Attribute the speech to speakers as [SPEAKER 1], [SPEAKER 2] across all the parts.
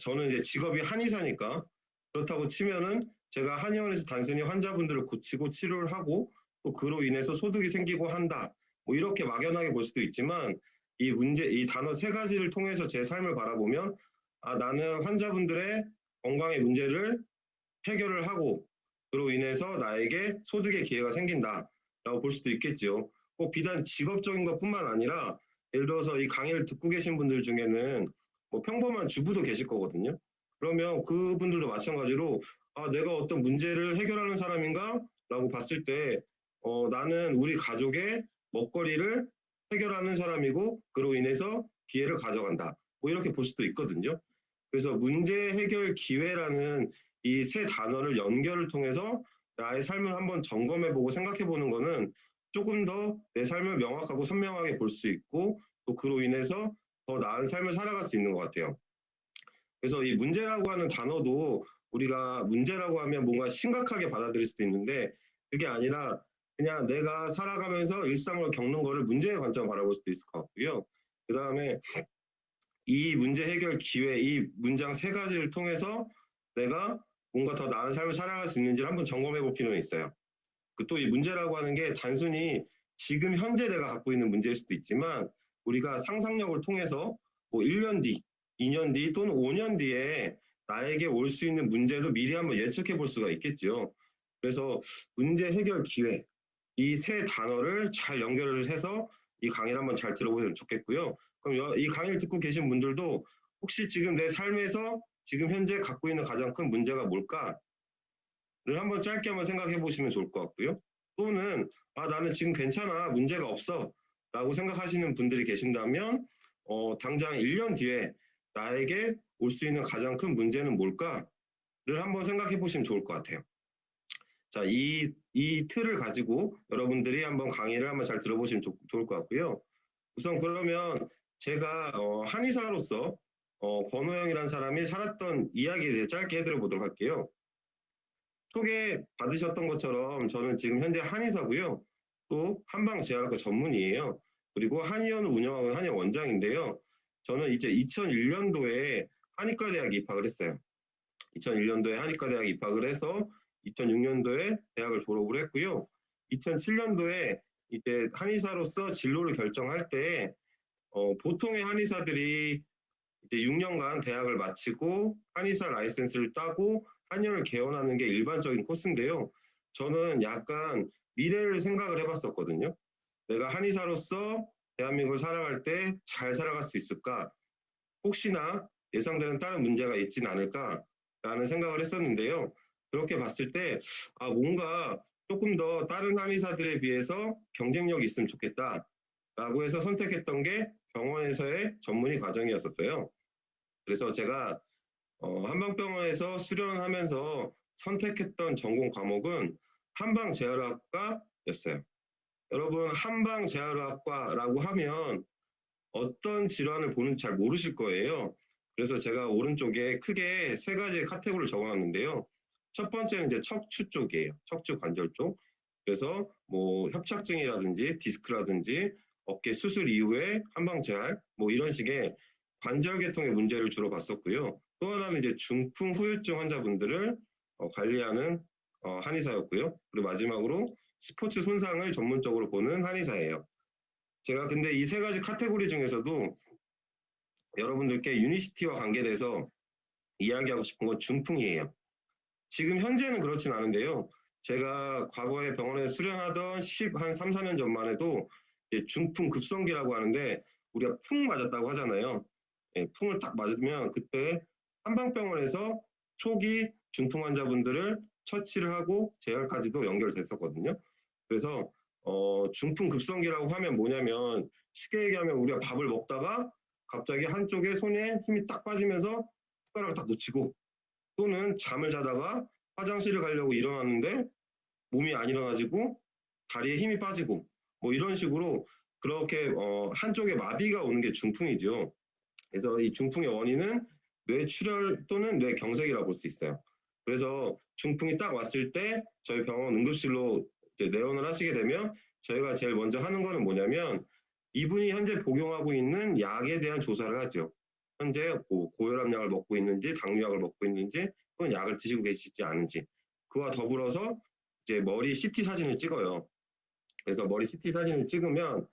[SPEAKER 1] 저는 이제 직업이 한의사니까 그렇다고 치면은 제가 한의원에서 단순히 환자분들을 고치고 치료를 하고 또 그로 인해서 소득이 생기고 한다. 뭐 이렇게 막연하게 볼 수도 있지만 이 단어 세 가지를 통해서 제 삶을 바라보면 아, 나는 환자분들의 건강의 문제를 해결을 하고 그로 인해서 나에게 소득의 기회가 생긴다라고 볼 수도 있겠죠. 꼭 비단 직업적인 것뿐만 아니라 예를 들어서 이 강의를 듣고 계신 분들 중에는 뭐 평범한 주부도 계실 거거든요. 그러면 그분들도 마찬가지로 아, 내가 어떤 문제를 해결하는 사람인가? 라고 봤을 때 나는 우리 가족의 먹거리를 해결하는 사람이고 그로 인해서 기회를 가져간다. 뭐 이렇게 볼 수도 있거든요. 그래서 문제 해결 기회라는 이 세 단어를 연결을 통해서 나의 삶을 한번 점검해보고 생각해보는 거는 조금 더 내 삶을 명확하고 선명하게 볼 수 있고 또 그로 인해서 더 나은 삶을 살아갈 수 있는 것 같아요. 그래서 이 문제라고 하는 단어도 우리가 문제라고 하면 뭔가 심각하게 받아들일 수도 있는데 그게 아니라 그냥 내가 살아가면서 일상을 겪는 거를 문제의 관점으로 바라볼 수도 있을 것 같고요. 그 다음에 이 문제 해결 기회, 이 문장 세 가지를 통해서 내가 뭔가 더 나은 삶을 살아갈 수 있는지를 한번 점검해 볼 필요는 있어요. 또 이 문제라고 하는 게 단순히 지금 현재 내가 갖고 있는 문제일 수도 있지만 우리가 상상력을 통해서 뭐 1년 뒤, 2년 뒤 또는 5년 뒤에 나에게 올 수 있는 문제도 미리 한번 예측해 볼 수가 있겠죠. 그래서 문제 해결 기회, 이 세 단어를 잘 연결을 해서 이 강의를 한번 잘 들어보시면 좋겠고요. 그럼 이 강의를 듣고 계신 분들도 혹시 지금 내 삶에서 지금 현재 갖고 있는 가장 큰 문제가 뭘까를 한번 짧게 한번 생각해 보시면 좋을 것 같고요. 또는 아, 나는 지금 괜찮아, 문제가 없어 라고 생각하시는 분들이 계신다면 당장 1년 뒤에 나에게 올 수 있는 가장 큰 문제는 뭘까를 한번 생각해 보시면 좋을 것 같아요. 자, 이 틀을 가지고 여러분들이 한번 강의를 한번 잘 들어보시면 좋을 것 같고요. 우선 그러면 제가 한의사로서 권호영이라는 사람이 살았던 이야기에 대해 짧게 해드려 보도록 할게요. 소개 받으셨던 것처럼 저는 지금 현재 한의사고요. 또 한방재활학과 전문의예요. 그리고 한의원을 운영하는 한의원 원장인데요. 저는 이제 2001년도에 한의과대학에 입학을 했어요. 2001년도에 한의과대학에 입학을 해서 2006년도에 대학을 졸업을 했고요. 2007년도에 이제 한의사로서 진로를 결정할 때 보통의 한의사들이 이제 6년간 대학을 마치고 한의사 라이센스를 따고 한의원을 개원하는 게 일반적인 코스인데요. 저는 약간 미래를 생각을 해봤었거든요. 내가 한의사로서 대한민국을 살아갈 때 잘 살아갈 수 있을까? 혹시나 예상되는 다른 문제가 있진 않을까라는 생각을 했었는데요. 그렇게 봤을 때 아, 뭔가 조금 더 다른 한의사들에 비해서 경쟁력이 있으면 좋겠다라고 해서 선택했던 게 병원에서의 전문의 과정이었었어요. 그래서 제가 한방병원에서 수련하면서 선택했던 전공 과목은 한방재활학과였어요. 여러분, 한방재활학과라고 하면 어떤 질환을 보는지 잘 모르실 거예요. 그래서 제가 오른쪽에 크게 세 가지 카테고리를 적어놨는데요. 첫 번째는 이제 척추 쪽이에요. 척추 관절 쪽. 그래서 뭐 협착증이라든지 디스크라든지 어깨 수술 이후에 한방재활 뭐 이런 식의 관절 계통의 문제를 주로 봤었고요. 또 하나는 이제 중풍 후유증 환자분들을 관리하는 한의사였고요. 그리고 마지막으로 스포츠 손상을 전문적으로 보는 한의사예요. 제가 근데 이 세 가지 카테고리 중에서도 여러분들께 유니시티와 관계돼서 이야기하고 싶은 건 중풍이에요. 지금 현재는 그렇진 않은데요. 제가 과거에 병원에 수련하던 한 3, 4년 전만 해도 중풍 급성기라고 하는데 우리가 풍 맞았다고 하잖아요. 풍을 딱 맞으면 그때 한방병원에서 초기 중풍 환자분들을 처치를 하고 재활까지도 연결됐었거든요. 그래서 중풍 급성기라고 하면 뭐냐면 쉽게 얘기하면 우리가 밥을 먹다가 갑자기 한쪽에 손에 힘이 딱 빠지면서 숟가락을 딱 놓치고 또는 잠을 자다가 화장실을 가려고 일어났는데 몸이 안 일어나지고 다리에 힘이 빠지고 뭐 이런 식으로 그렇게 한쪽에 마비가 오는 게 중풍이죠. 그래서 이 중풍의 원인은 뇌출혈 또는 뇌경색이라고 볼 수 있어요. 그래서 중풍이 딱 왔을 때 저희 병원 응급실로 이제 내원을 하시게 되면 저희가 제일 먼저 하는 거는 뭐냐면 이분이 현재 복용하고 있는 약에 대한 조사를 하죠. 현재 고혈압약을 먹고 있는지, 당뇨약을 먹고 있는지, 또는 약을 드시고 계시지 않은지. 그와 더불어서 이제 머리 CT 사진을 찍어요. 그래서 머리 CT 사진을 찍으면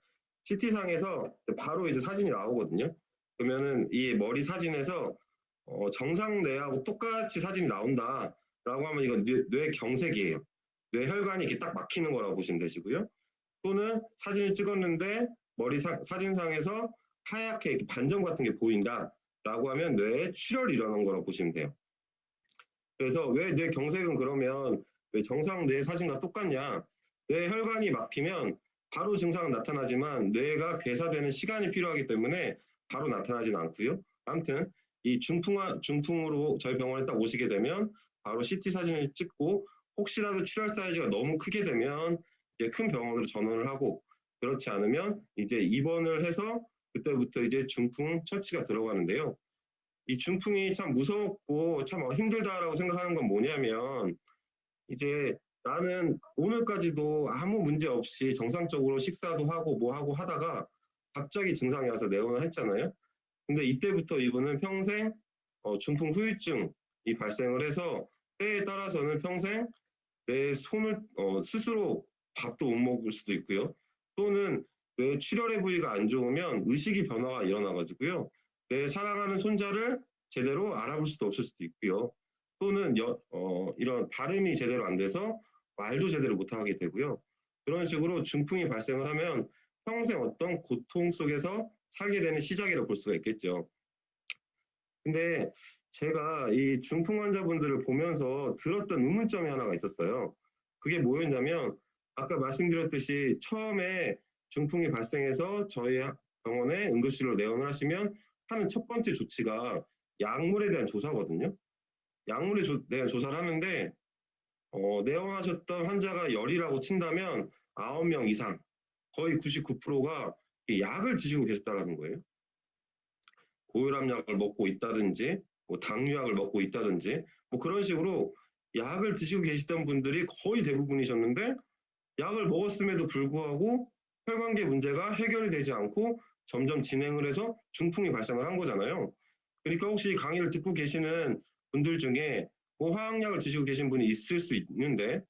[SPEAKER 1] CT상에서 바로 이제 사진이 나오거든요. 그러면은 이 머리 사진에서 정상 뇌하고 똑같이 사진이 나온다라고 하면 이건 뇌 경색이에요. 뇌혈관이 이렇게 딱 막히는 거라고 보시면 되시고요. 또는 사진을 찍었는데 머리 사진상에서 하얗게 이렇게 반점 같은 게 보인다라고 하면 뇌에 출혈이 일어난 거라고 보시면 돼요. 그래서 왜 뇌 경색은 그러면 왜 정상 뇌 사진과 똑같냐? 뇌 혈관이 막히면 바로 증상은 나타나지만 뇌가 괴사되는 시간이 필요하기 때문에 바로 나타나진 않고요. 아무튼 이 중풍으로 저희 병원에 딱 오시게 되면 바로 CT 사진을 찍고 혹시라도 출혈 사이즈가 너무 크게 되면 이제 큰 병원으로 전원을 하고 그렇지 않으면 이제 입원을 해서 그때부터 이제 중풍 처치가 들어가는데요. 이 중풍이 참 무섭고 참 힘들다라고 생각하는 건 뭐냐면 이제 나는 오늘까지도 아무 문제 없이 정상적으로 식사도 하고 뭐 하고 하다가 갑자기 증상이 와서 내원을 했잖아요. 근데 이때부터 이분은 평생 중풍 후유증이 발생을 해서 때에 따라서는 평생 내 손을 스스로 밥도 못 먹을 수도 있고요. 또는 뇌 출혈의 부위가 안 좋으면 의식이 변화가 일어나가지고요. 내 사랑하는 손자를 제대로 알아볼 수도 없을 수도 있고요. 또는 이런 발음이 제대로 안 돼서 말도 제대로 못하게 되고요. 그런 식으로 중풍이 발생을 하면 평생 어떤 고통 속에서 살게 되는 시작이라고 볼 수가 있겠죠. 근데 제가 이 중풍 환자분들을 보면서 들었던 의문점이 하나가 있었어요. 그게 뭐였냐면 아까 말씀드렸듯이 처음에 중풍이 발생해서 저희 병원에 응급실로 내원을 하시면 하는 첫 번째 조치가 약물에 대한 조사거든요. 약물에 대한 조사를 하는데 내원하셨던 환자가 열이라고 친다면 9명 이상, 거의 99%가 약을 드시고 계셨다는 거예요. 고혈압약을 먹고 있다든지 뭐 당뇨약을 먹고 있다든지 뭐 그런 식으로 약을 드시고 계시던 분들이 거의 대부분이셨는데 약을 먹었음에도 불구하고 혈관계 문제가 해결이 되지 않고 점점 진행을 해서 중풍이 발생을 한 거잖아요. 그러니까 혹시 강의를 듣고 계시는 분들 중에 뭐 화학약을 드시고 계신 분이 있을 수 있는데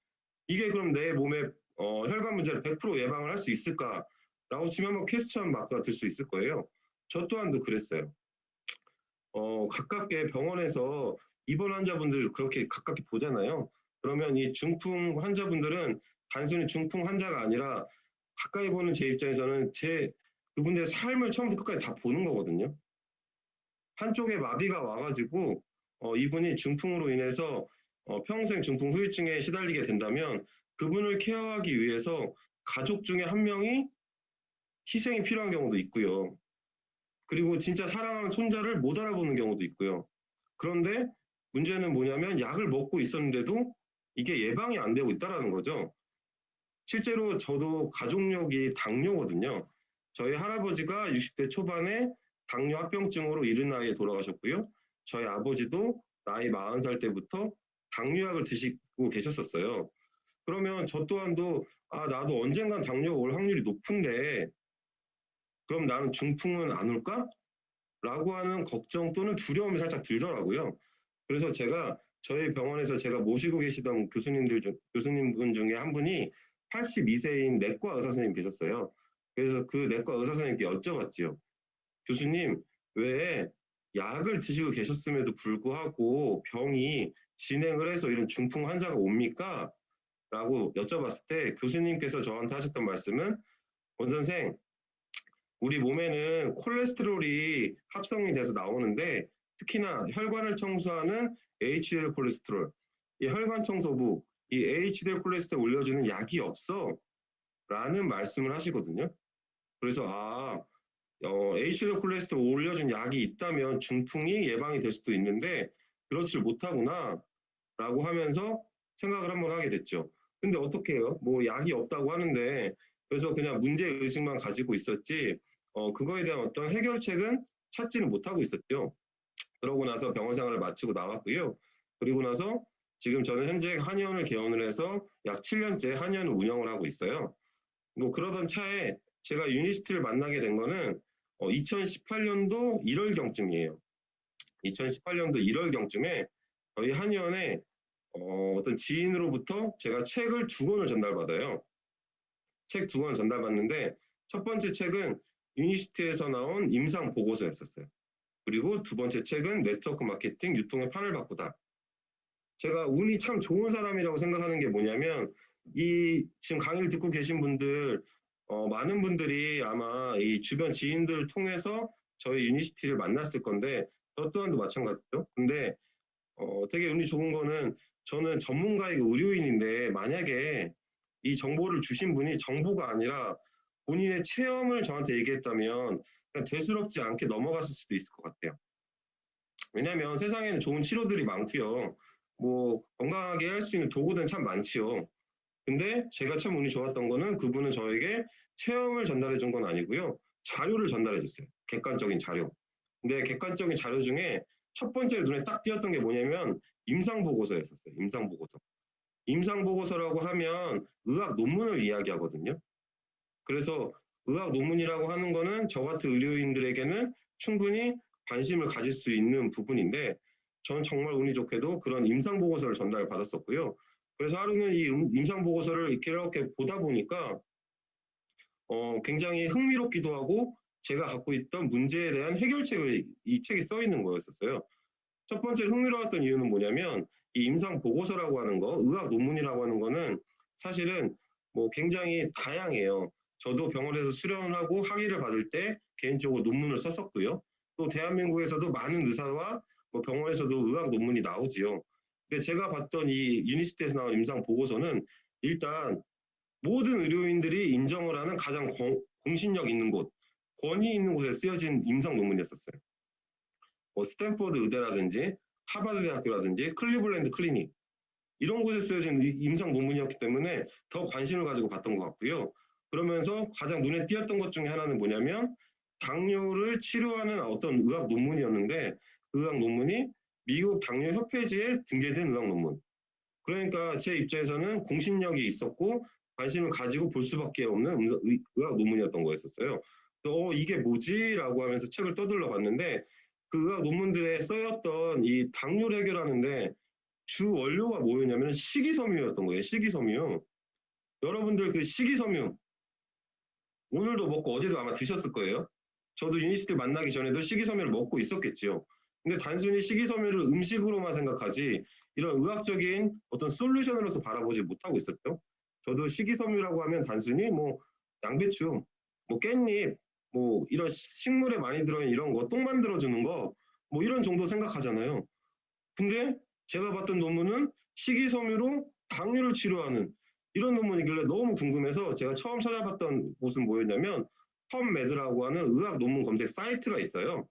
[SPEAKER 1] 이게 그럼 내 몸에 혈관 문제를 100% 예방을 할 수 있을까라고 치면 한번 퀘스천 마크가 들 수 있을 거예요. 저 또한도 그랬어요. 가깝게 병원에서 입원 환자분들 그렇게 가깝게 보잖아요. 그러면 이 중풍 환자분들은 단순히 중풍 환자가 아니라 가까이 보는 제 입장에서는 그분들의 삶을 처음부터 끝까지 다 보는 거거든요. 한쪽에 마비가 와가지고 이분이 중풍으로 인해서 평생 중풍 후유증에 시달리게 된다면 그분을 케어하기 위해서 가족 중에 한 명이 희생이 필요한 경우도 있고요. 그리고 진짜 사랑하는 손자를 못 알아보는 경우도 있고요. 그런데 문제는 뭐냐면 약을 먹고 있었는데도 이게 예방이 안 되고 있다는 거죠. 실제로 저도 가족력이 당뇨거든요. 저희 할아버지가 60대 초반에 당뇨 합병증으로 이른 나이에 돌아가셨고요. 저희 아버지도 나이 40살 때부터 당뇨약을 드시고 계셨었어요. 그러면 저 또한도 나도 언젠간 당뇨가 올 확률이 높은데 그럼 나는 중풍은 안 올까? 라고 하는 걱정 또는 두려움이 살짝 들더라고요. 그래서 제가 저희 병원에서 제가 모시고 계시던 교수님분 중에 한 분이 82세인 내과 의사 선생님 계셨어요. 그래서 그 내과 의사 선생님께 여쭤봤지요. 교수님, 왜 약을 드시고 계셨음에도 불구하고 병이 진행을 해서 이런 중풍 환자가 옵니까? 라고 여쭤봤을 때 교수님께서 저한테 하셨던 말씀은 원 선생, 우리 몸에는 콜레스테롤이 합성이 돼서 나오는데 특히나 혈관을 청소하는 HDL 콜레스테롤, 이 혈관 청소부, 이 HDL 콜레스테롤 올려주는 약이 없어 라는 말씀을 하시거든요. 그래서 HDL 콜레스테롤 올려준 약이 있다면 중풍이 예방이 될 수도 있는데 그렇지를 못하구나 라고 하면서 생각을 한번 하게 됐죠. 근데 어떻게 해요? 뭐 약이 없다고 하는데 그래서 그냥 문제의식만 가지고 있었지 그거에 대한 어떤 해결책은 찾지는 못하고 있었죠. 그러고 나서 병원 생활을 마치고 나왔고요. 그리고 나서 지금 저는 현재 한의원을 개원을 해서 약 7년째 한의원을 운영을 하고 있어요. 뭐 그러던 차에 제가 유니스트를 만나게 된 거는 2018년도 1월경쯤이에요. 2018년도 1월경쯤에 저희 한의원에 어떤 지인으로부터 제가 책을 2권을 전달받아요. 책 2권을 전달받는데 첫 번째 책은 유니시티에서 나온 임상 보고서였었어요. 그리고 두 번째 책은 네트워크 마케팅 유통의 판을 바꾸다. 제가 운이 참 좋은 사람이라고 생각하는 게 뭐냐면 이 지금 강의를 듣고 계신 분들 많은 분들이 아마 이 주변 지인들을 통해서 저희 유니시티를 만났을 건데 저 또한도 마찬가지죠. 근데 되게 운이 좋은 거는 저는 전문가이고 의료인인데 만약에 이 정보를 주신 분이 정보가 아니라 본인의 체험을 저한테 얘기했다면 그냥 대수롭지 않게 넘어갔을 수도 있을 것 같아요. 왜냐하면 세상에는 좋은 치료들이 많고요. 뭐 건강하게 할 수 있는 도구들은 참 많지요. 근데 제가 참 운이 좋았던 거는 그분은 저에게 체험을 전달해 준 건 아니고요. 자료를 전달해 줬어요. 객관적인 자료. 근데 객관적인 자료 중에 첫 번째 눈에 딱 띄었던 게 뭐냐면 임상보고서였었어요. 임상보고서. 임상보고서라고 하면 의학 논문을 이야기하거든요. 그래서 의학 논문이라고 하는 거는 저 같은 의료인들에게는 충분히 관심을 가질 수 있는 부분인데 저는 정말 운이 좋게도 그런 임상보고서를 전달받았었고요. 그래서 하루는 이 임상보고서를 이렇게 보다 보니까 굉장히 흥미롭기도 하고 제가 갖고 있던 문제에 대한 해결책을 이 책에 써 있는 거였었어요. 첫 번째 흥미로웠던 이유는 뭐냐면 이 임상 보고서라고 하는 거, 의학 논문이라고 하는 거는 사실은 뭐 굉장히 다양해요. 저도 병원에서 수련을 하고 학위를 받을 때 개인적으로 논문을 썼었고요. 또 대한민국에서도 많은 의사와 뭐 병원에서도 의학 논문이 나오지요. 근데 제가 봤던 이 유니시티에서 나온 임상 보고서는 일단 모든 의료인들이 인정을 하는 가장 공신력 있는 곳, 권위 있는 곳에 쓰여진 임상 논문이었었어요. 뭐 스탠포드 의대라든지 하버드 대학교라든지 클리블랜드 클리닉 이런 곳에 쓰여진 임상 논문이었기 때문에 더 관심을 가지고 봤던 것 같고요. 그러면서 가장 눈에 띄었던 것 중에 하나는 뭐냐면 당뇨를 치료하는 어떤 의학 논문이었는데 그 의학 논문이 미국 당뇨협회지에 등재된 의학 논문. 그러니까 제 입장에서는 공신력이 있었고 관심을 가지고 볼 수밖에 없는 의학 논문이었던 거였었어요. 이게 뭐지? 라고 하면서 책을 떠들러 봤는데 그 의학 논문들에 쓰였던 이 당뇨를 해결하는데 주 원료가 뭐였냐면 식이섬유였던 거예요. 식이섬유. 여러분들 그 식이섬유 오늘도 먹고 어제도 아마 드셨을 거예요. 저도 유니시티 만나기 전에도 식이섬유를 먹고 있었겠지요. 근데 단순히 식이섬유를 음식으로만 생각하지 이런 의학적인 어떤 솔루션으로서 바라보지 못하고 있었죠. 저도 식이섬유라고 하면 단순히 뭐 양배추, 뭐 깻잎, 뭐 이런 식물에 많이 들어있는 이런 거, 똥 만들어주는 거, 뭐 이런 정도 생각하잖아요. 근데 제가 봤던 논문은 식이섬유로 당뇨를 치료하는 이런 논문이길래 너무 궁금해서 제가 처음 찾아봤던 곳은 뭐였냐면 펌메드라고 하는 의학 논문 검색 사이트가 있어요.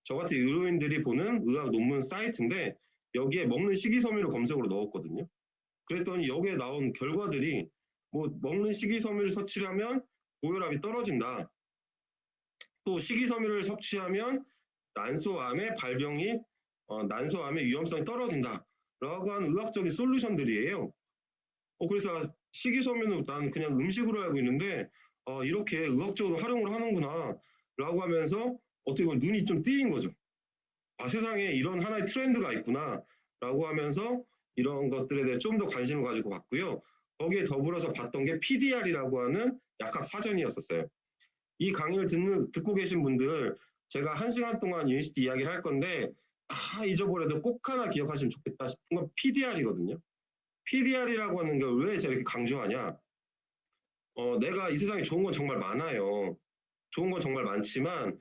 [SPEAKER 1] 저 같은 의료인들이 보는 의학 논문 사이트인데 여기에 먹는 식이섬유를 검색으로 넣었거든요. 그랬더니 여기에 나온 결과들이 뭐 먹는 식이섬유를 섭취하면 고혈압이 떨어진다. 또 식이섬유를 섭취하면 난소암의 발병이 난소암의 위험성이 떨어진다. 라고 하는 의학적인 솔루션들이에요. 그래서 식이섬유는 난 그냥 음식으로 알고 있는데 이렇게 의학적으로 활용을 하는구나 라고 하면서 어떻게 보면 눈이 좀 띄인 거죠. 세상에 이런 하나의 트렌드가 있구나 라고 하면서 이런 것들에 대해 좀 더 관심을 가지고 봤고요. 거기에 더불어서 봤던 게 PDR이라고 하는 약학 사전이었었어요. 이 강의를 듣고 계신 분들 제가 1시간 동안 유니시티 이야기를 할 건데 다 잊어버려도 꼭 하나 기억하시면 좋겠다 싶은 건 PDR이거든요. PDR이라고 하는 걸 왜 제가 이렇게 강조하냐? 내가 이 세상에 좋은 건 정말 많아요. 좋은 건 정말 많지만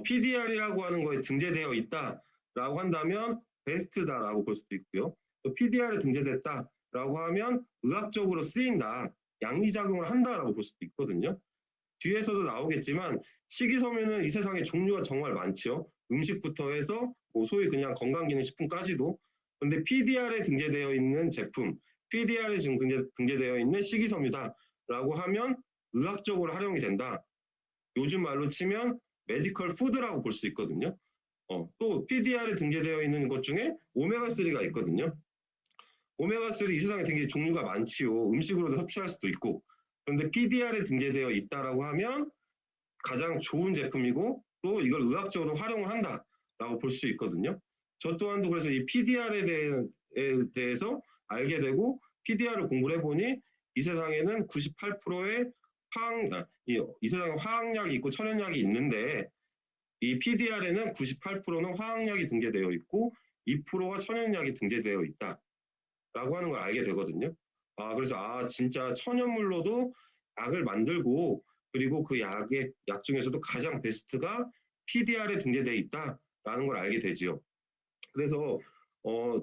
[SPEAKER 1] PDR이라고 하는 거에 등재되어 있다라고 한다면 베스트다라고 볼 수도 있고요. 또 PDR에 등재됐다라고 하면 의학적으로 쓰인다, 양리작용을 한다라고 볼 수도 있거든요. 뒤에서도 나오겠지만 식이섬유는 이 세상에 종류가 정말 많죠. 음식부터 해서 뭐 소위 그냥 건강기능식품까지도. 그런데 PDR에 등재되어 있는 제품, PDR에 등재되어 있는 식이섬유다라고 하면 의학적으로 활용이 된다. 요즘 말로 치면 메디컬 푸드라고 볼 수 있거든요. 또 PDR에 등재되어 있는 것 중에 오메가3가 있거든요. 오메가3 이 세상에 되게 종류가 많지요. 음식으로도 섭취할 수도 있고. 그런데 PDR에 등재되어 있다라고 하면 가장 좋은 제품이고 또 이걸 의학적으로 활용을 한다라고 볼 수 있거든요. 저 또한도 그래서 이 PDR에 대해서 알게 되고 PDR을 공부를 해보니 이 세상에는 98%의 이 세상에 화학약이 있고 천연약이 있는데 이 PDR에는 98%는 화학약이 등재되어 있고 2%가 천연약이 등재되어 있다라고 하는 걸 알게 되거든요. 그래서 진짜 천연물로도 약을 만들고 그리고 그 약 중에서도 가장 베스트가 PDR에 등재되어 있다라는 걸 알게 되지요. 그래서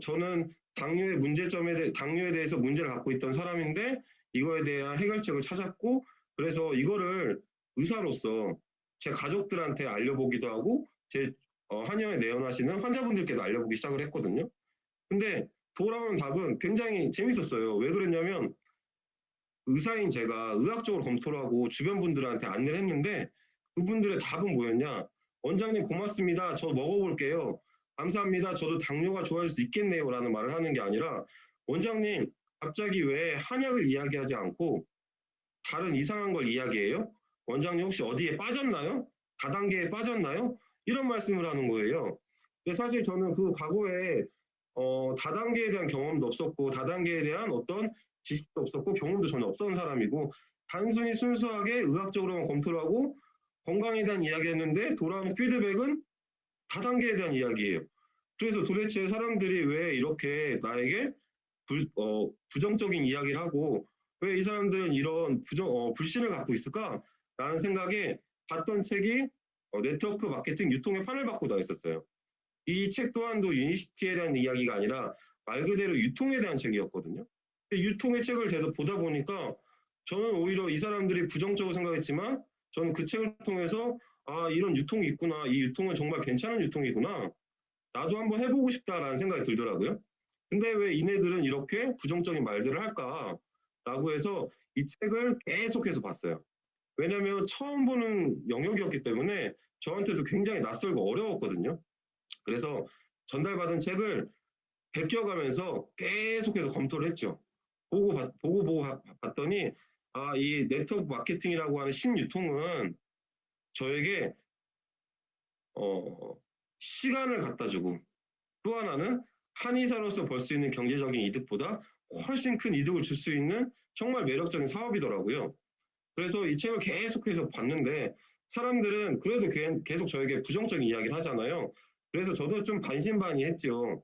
[SPEAKER 1] 저는 당뇨에 대해서 문제를 갖고 있던 사람인데 이거에 대한 해결책을 찾았고 그래서 이거를 의사로서 제 가족들한테 알려보기도 하고 제 한의원에 내원하시는 환자분들께도 알려보기 시작을 했거든요. 근데 돌아오는 답은 굉장히 재밌었어요. 왜 그랬냐면 의사인 제가 의학적으로 검토를 하고 주변 분들한테 안내를 했는데 그분들의 답은 뭐였냐? 원장님 고맙습니다. 저 먹어볼게요. 감사합니다. 저도 당뇨가 좋아질 수 있겠네요. 라는 말을 하는 게 아니라 원장님 갑자기 왜 한약을 이야기하지 않고 다른 이상한 걸 이야기해요? 원장님 혹시 어디에 빠졌나요? 다단계에 빠졌나요? 이런 말씀을 하는 거예요. 근데 사실 저는 그 과거에 다단계에 대한 경험도 없었고 다단계에 대한 어떤 지식도 없었고 경험도 전혀 없었던 사람이고 단순히 순수하게 의학적으로만 검토를 하고 건강에 대한 이야기했는데 돌아오는 피드백은 다단계에 대한 이야기예요. 그래서 도대체 사람들이 왜 이렇게 나에게 부정적인 이야기를 하고 왜 이 사람들은 이런 불신을 갖고 있을까라는 생각에 봤던 책이 네트워크 마케팅 유통의 판을 바꾸다 있었어요. 이 책 또한도 유니시티에 대한 이야기가 아니라 말 그대로 유통에 대한 책이었거든요. 유통의 책을 계속 보다 보니까 저는 오히려 이 사람들이 부정적으로 생각했지만 저는 그 책을 통해서 이런 유통이 있구나. 이 유통은 정말 괜찮은 유통이구나. 나도 한번 해보고 싶다라는 생각이 들더라고요. 근데 왜 이네들은 이렇게 부정적인 말들을 할까라고 해서 이 책을 계속해서 봤어요. 왜냐하면 처음 보는 영역이었기 때문에 저한테도 굉장히 낯설고 어려웠거든요. 그래서 전달받은 책을 베껴가면서 계속해서 검토를 했죠. 보고 봤더니 이 네트워크 마케팅이라고 하는 신유통은 저에게 시간을 갖다 주고 또 하나는 한의사로서 벌 수 있는 경제적인 이득보다 훨씬 큰 이득을 줄 수 있는 정말 매력적인 사업이더라고요. 그래서 이 책을 계속해서 봤는데 사람들은 그래도 계속 저에게 부정적인 이야기를 하잖아요. 그래서 저도 좀 반신반의했죠.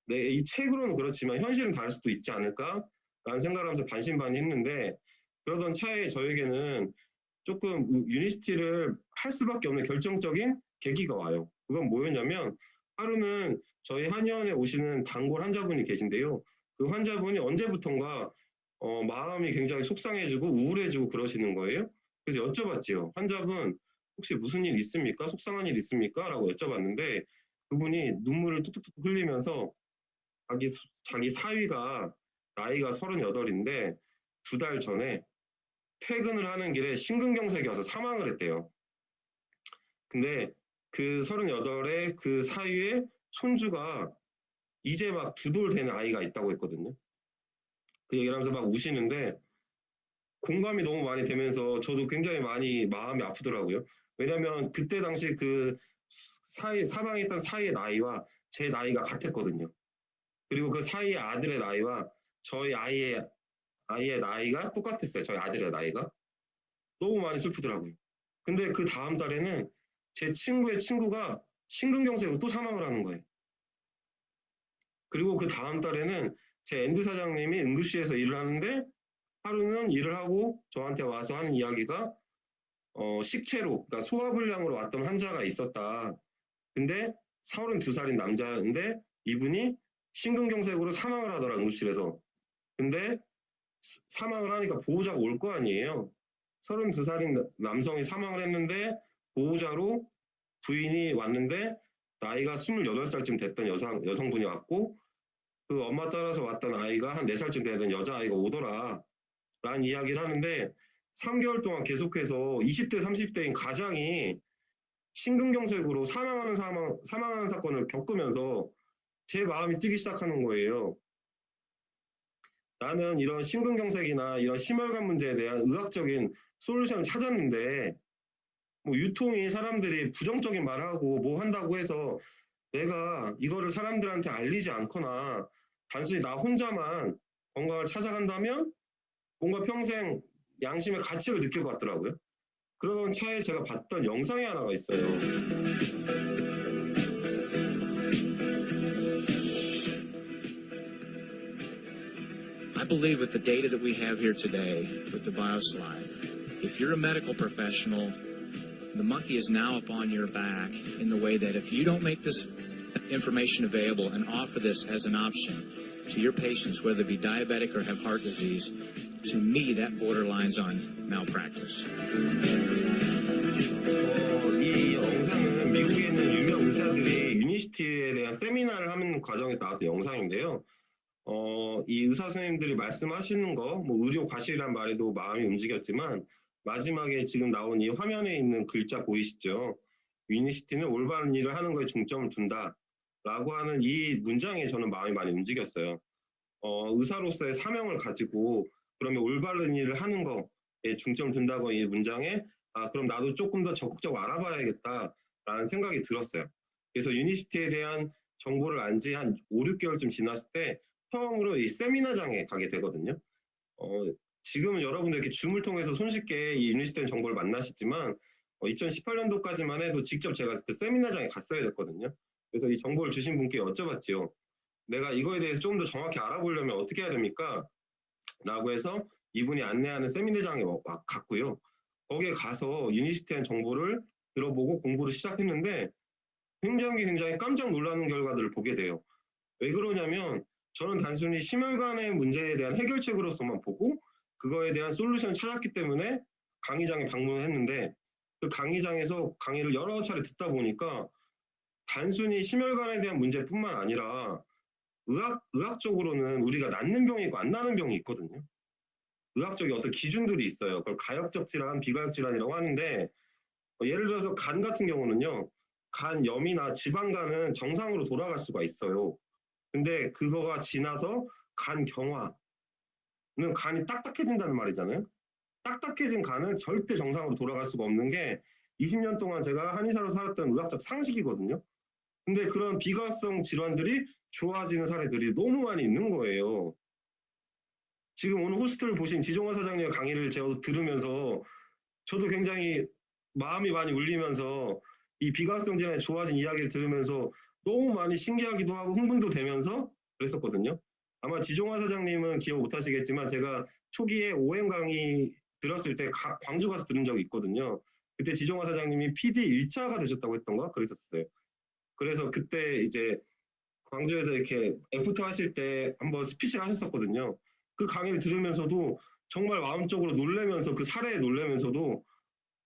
[SPEAKER 1] 네, 이 책으로는 그렇지만 현실은 다를 수도 있지 않을까라는 생각을 하면서 반신반의했는데 그러던 차에 저에게는 조금 유니시티를 할 수밖에 없는 결정적인 계기가 와요. 그건 뭐였냐면 하루는 저희 한의원에 오시는 단골 환자분이 계신데요. 그 환자분이 언제부턴가 마음이 굉장히 속상해지고 우울해지고 그러시는 거예요. 그래서 여쭤봤지요. 환자분 혹시 무슨 일 있습니까? 속상한 일 있습니까? 라고 여쭤봤는데 그분이 눈물을 뚝뚝뚝 흘리면서 자기 사위가 나이가 38인데 2달 전에 퇴근을 하는 길에 심근경색이 와서 사망을 했대요. 근데 그 38의 그 사위의 손주가 이제 막 2돌 된 아이가 있다고 했거든요. 그 얘기를 하면서 막 우시는데 공감이 너무 많이 되면서 저도 굉장히 많이 마음이 아프더라고요. 왜냐하면 그때 당시 그 사망했던 사위의 나이와 제 나이가 같았거든요. 그리고 그 사위의 아들의 나이와 저희 아이의 나이가 똑같았어요. 저희 아들의 나이가. 너무 많이 슬프더라고요. 근데 그 다음 달에는 제 친구의 친구가 심근경색으로 또 사망을 하는 거예요. 그리고 그 다음 달에는 제 엔드 사장님이 응급실에서 일을 하는데 하루는 일을 하고 저한테 와서 하는 이야기가 식체로, 그러니까 소화불량으로 왔던 환자가 있었다. 근데 32살인 남자인데 이분이 심근경색으로 사망을 하더라, 응급실에서. 근데 사망을 하니까 보호자가 올 거 아니에요. 32살인 남성이 사망을 했는데 보호자로 부인이 왔는데 나이가 28살쯤 됐던 여성분이 왔고 그 엄마 따라서 왔던 아이가 한 4살쯤 되던 여자아이가 오더라 라는 이야기를 하는데 3개월 동안 계속해서 20대 30대인 가장이 심근경색으로 사망하는 사건을 겪으면서 제 마음이 뛰기 시작하는 거예요. 나는 이런 심근경색이나 이런 심혈관 문제에 대한 의학적인 솔루션을 찾았는데 뭐 유통이 사람들이 부정적인 말하고 뭐 한다고 해서 내가 이거를 사람들한테 알리지 않거나 단순히 나 혼자만 건강을 찾아간다면 뭔가 평생 양심의 가책을 느낄 것 같더라고요. 그러던 차에 제가 봤던 영상이 하나가 있어요.
[SPEAKER 2] I believe with the data that we have here today with the BioSlide, if you're a medical professional, the monkey is now upon your back in the way that if you don't make this information available and offer this as an option to your patients, whether it be diabetic or have heart disease, to me that borderlines on malpractice.
[SPEAKER 1] 이 영상은 미국에 있는 유명 의사들이 유니시티에 대한 세미나를 하는 과정에서 나왔던 영상인데요. 이 의사 선생님들이 말씀하시는 거, 뭐 의료 과실이란 말에도 마음이 움직였지만 마지막에 지금 나온 이 화면에 있는 글자 보이시죠? 유니시티는 올바른 일을 하는 거에 중점을 둔다라고 하는 이 문장에 저는 마음이 많이 움직였어요. 의사로서의 사명을 가지고 그러면 올바른 일을 하는 거에 중점을 둔다고 이 문장에 그럼 나도 조금 더 적극적으로 알아봐야겠다라는 생각이 들었어요. 그래서 유니시티에 대한 정보를 안 지 한 5, 6개월쯤 지났을 때 처음으로 이 세미나장에 가게 되거든요. 지금은 여러분들 이렇게 줌을 통해서 손쉽게 이 유니시티의 정보를 만나시지만 2018년도까지만 해도 직접 제가 그 세미나장에 갔어야 됐거든요. 그래서 이 정보를 주신 분께 여쭤봤지요. 내가 이거에 대해서 조금 더 정확히 알아보려면 어떻게 해야 됩니까? 라고 해서 이분이 안내하는 세미나장에 갔고요. 거기에 가서 유니시티의 정보를 들어보고 공부를 시작했는데 굉장히 깜짝 놀라는 결과들을 보게 돼요. 왜 그러냐면 저는 단순히 심혈관의 문제에 대한 해결책으로서만 보고 그거에 대한 솔루션을 찾았기 때문에 강의장에 방문을 했는데 그 강의장에서 강의를 여러 차례 듣다 보니까 단순히 심혈관에 대한 문제뿐만 아니라 의학적으로는 우리가 낫는 병이 있고 안 나는 병이 있거든요. 의학적인 어떤 기준들이 있어요. 그걸 가역적 질환, 비가역 질환이라고 하는데 예를 들어서 간 같은 경우는요. 간염이나 지방간은 정상으로 돌아갈 수가 있어요. 근데 그거가 지나서 간경화는 간이 딱딱해진다는 말이잖아요. 딱딱해진 간은 절대 정상으로 돌아갈 수가 없는 게 20년 동안 제가 한의사로 살았던 의학적 상식이거든요. 근데 그런 비과학성 질환들이 좋아지는 사례들이 너무 많이 있는 거예요. 지금 오늘 호스트를 보신 지종화 사장님의 강의를 제가 들으면서 저도 굉장히 마음이 많이 울리면서 이 비과학성 질환이 좋아진 이야기를 들으면서 너무 많이 신기하기도 하고 흥분도 되면서 그랬었거든요. 아마 지종화 사장님은 기억 못 하시겠지만 제가 초기에 OM 강의 들었을 때 광주 가서 들은 적이 있거든요. 그때 지종화 사장님이 PD 1차가 되셨다고 했던가 그랬었어요. 그래서 그때 이제 광주에서 이렇게 애프터 하실 때 한번 스피치를 하셨었거든요. 그 강의를 들으면서도 정말 마음적으로 놀래면서 그 사례에 놀래면서도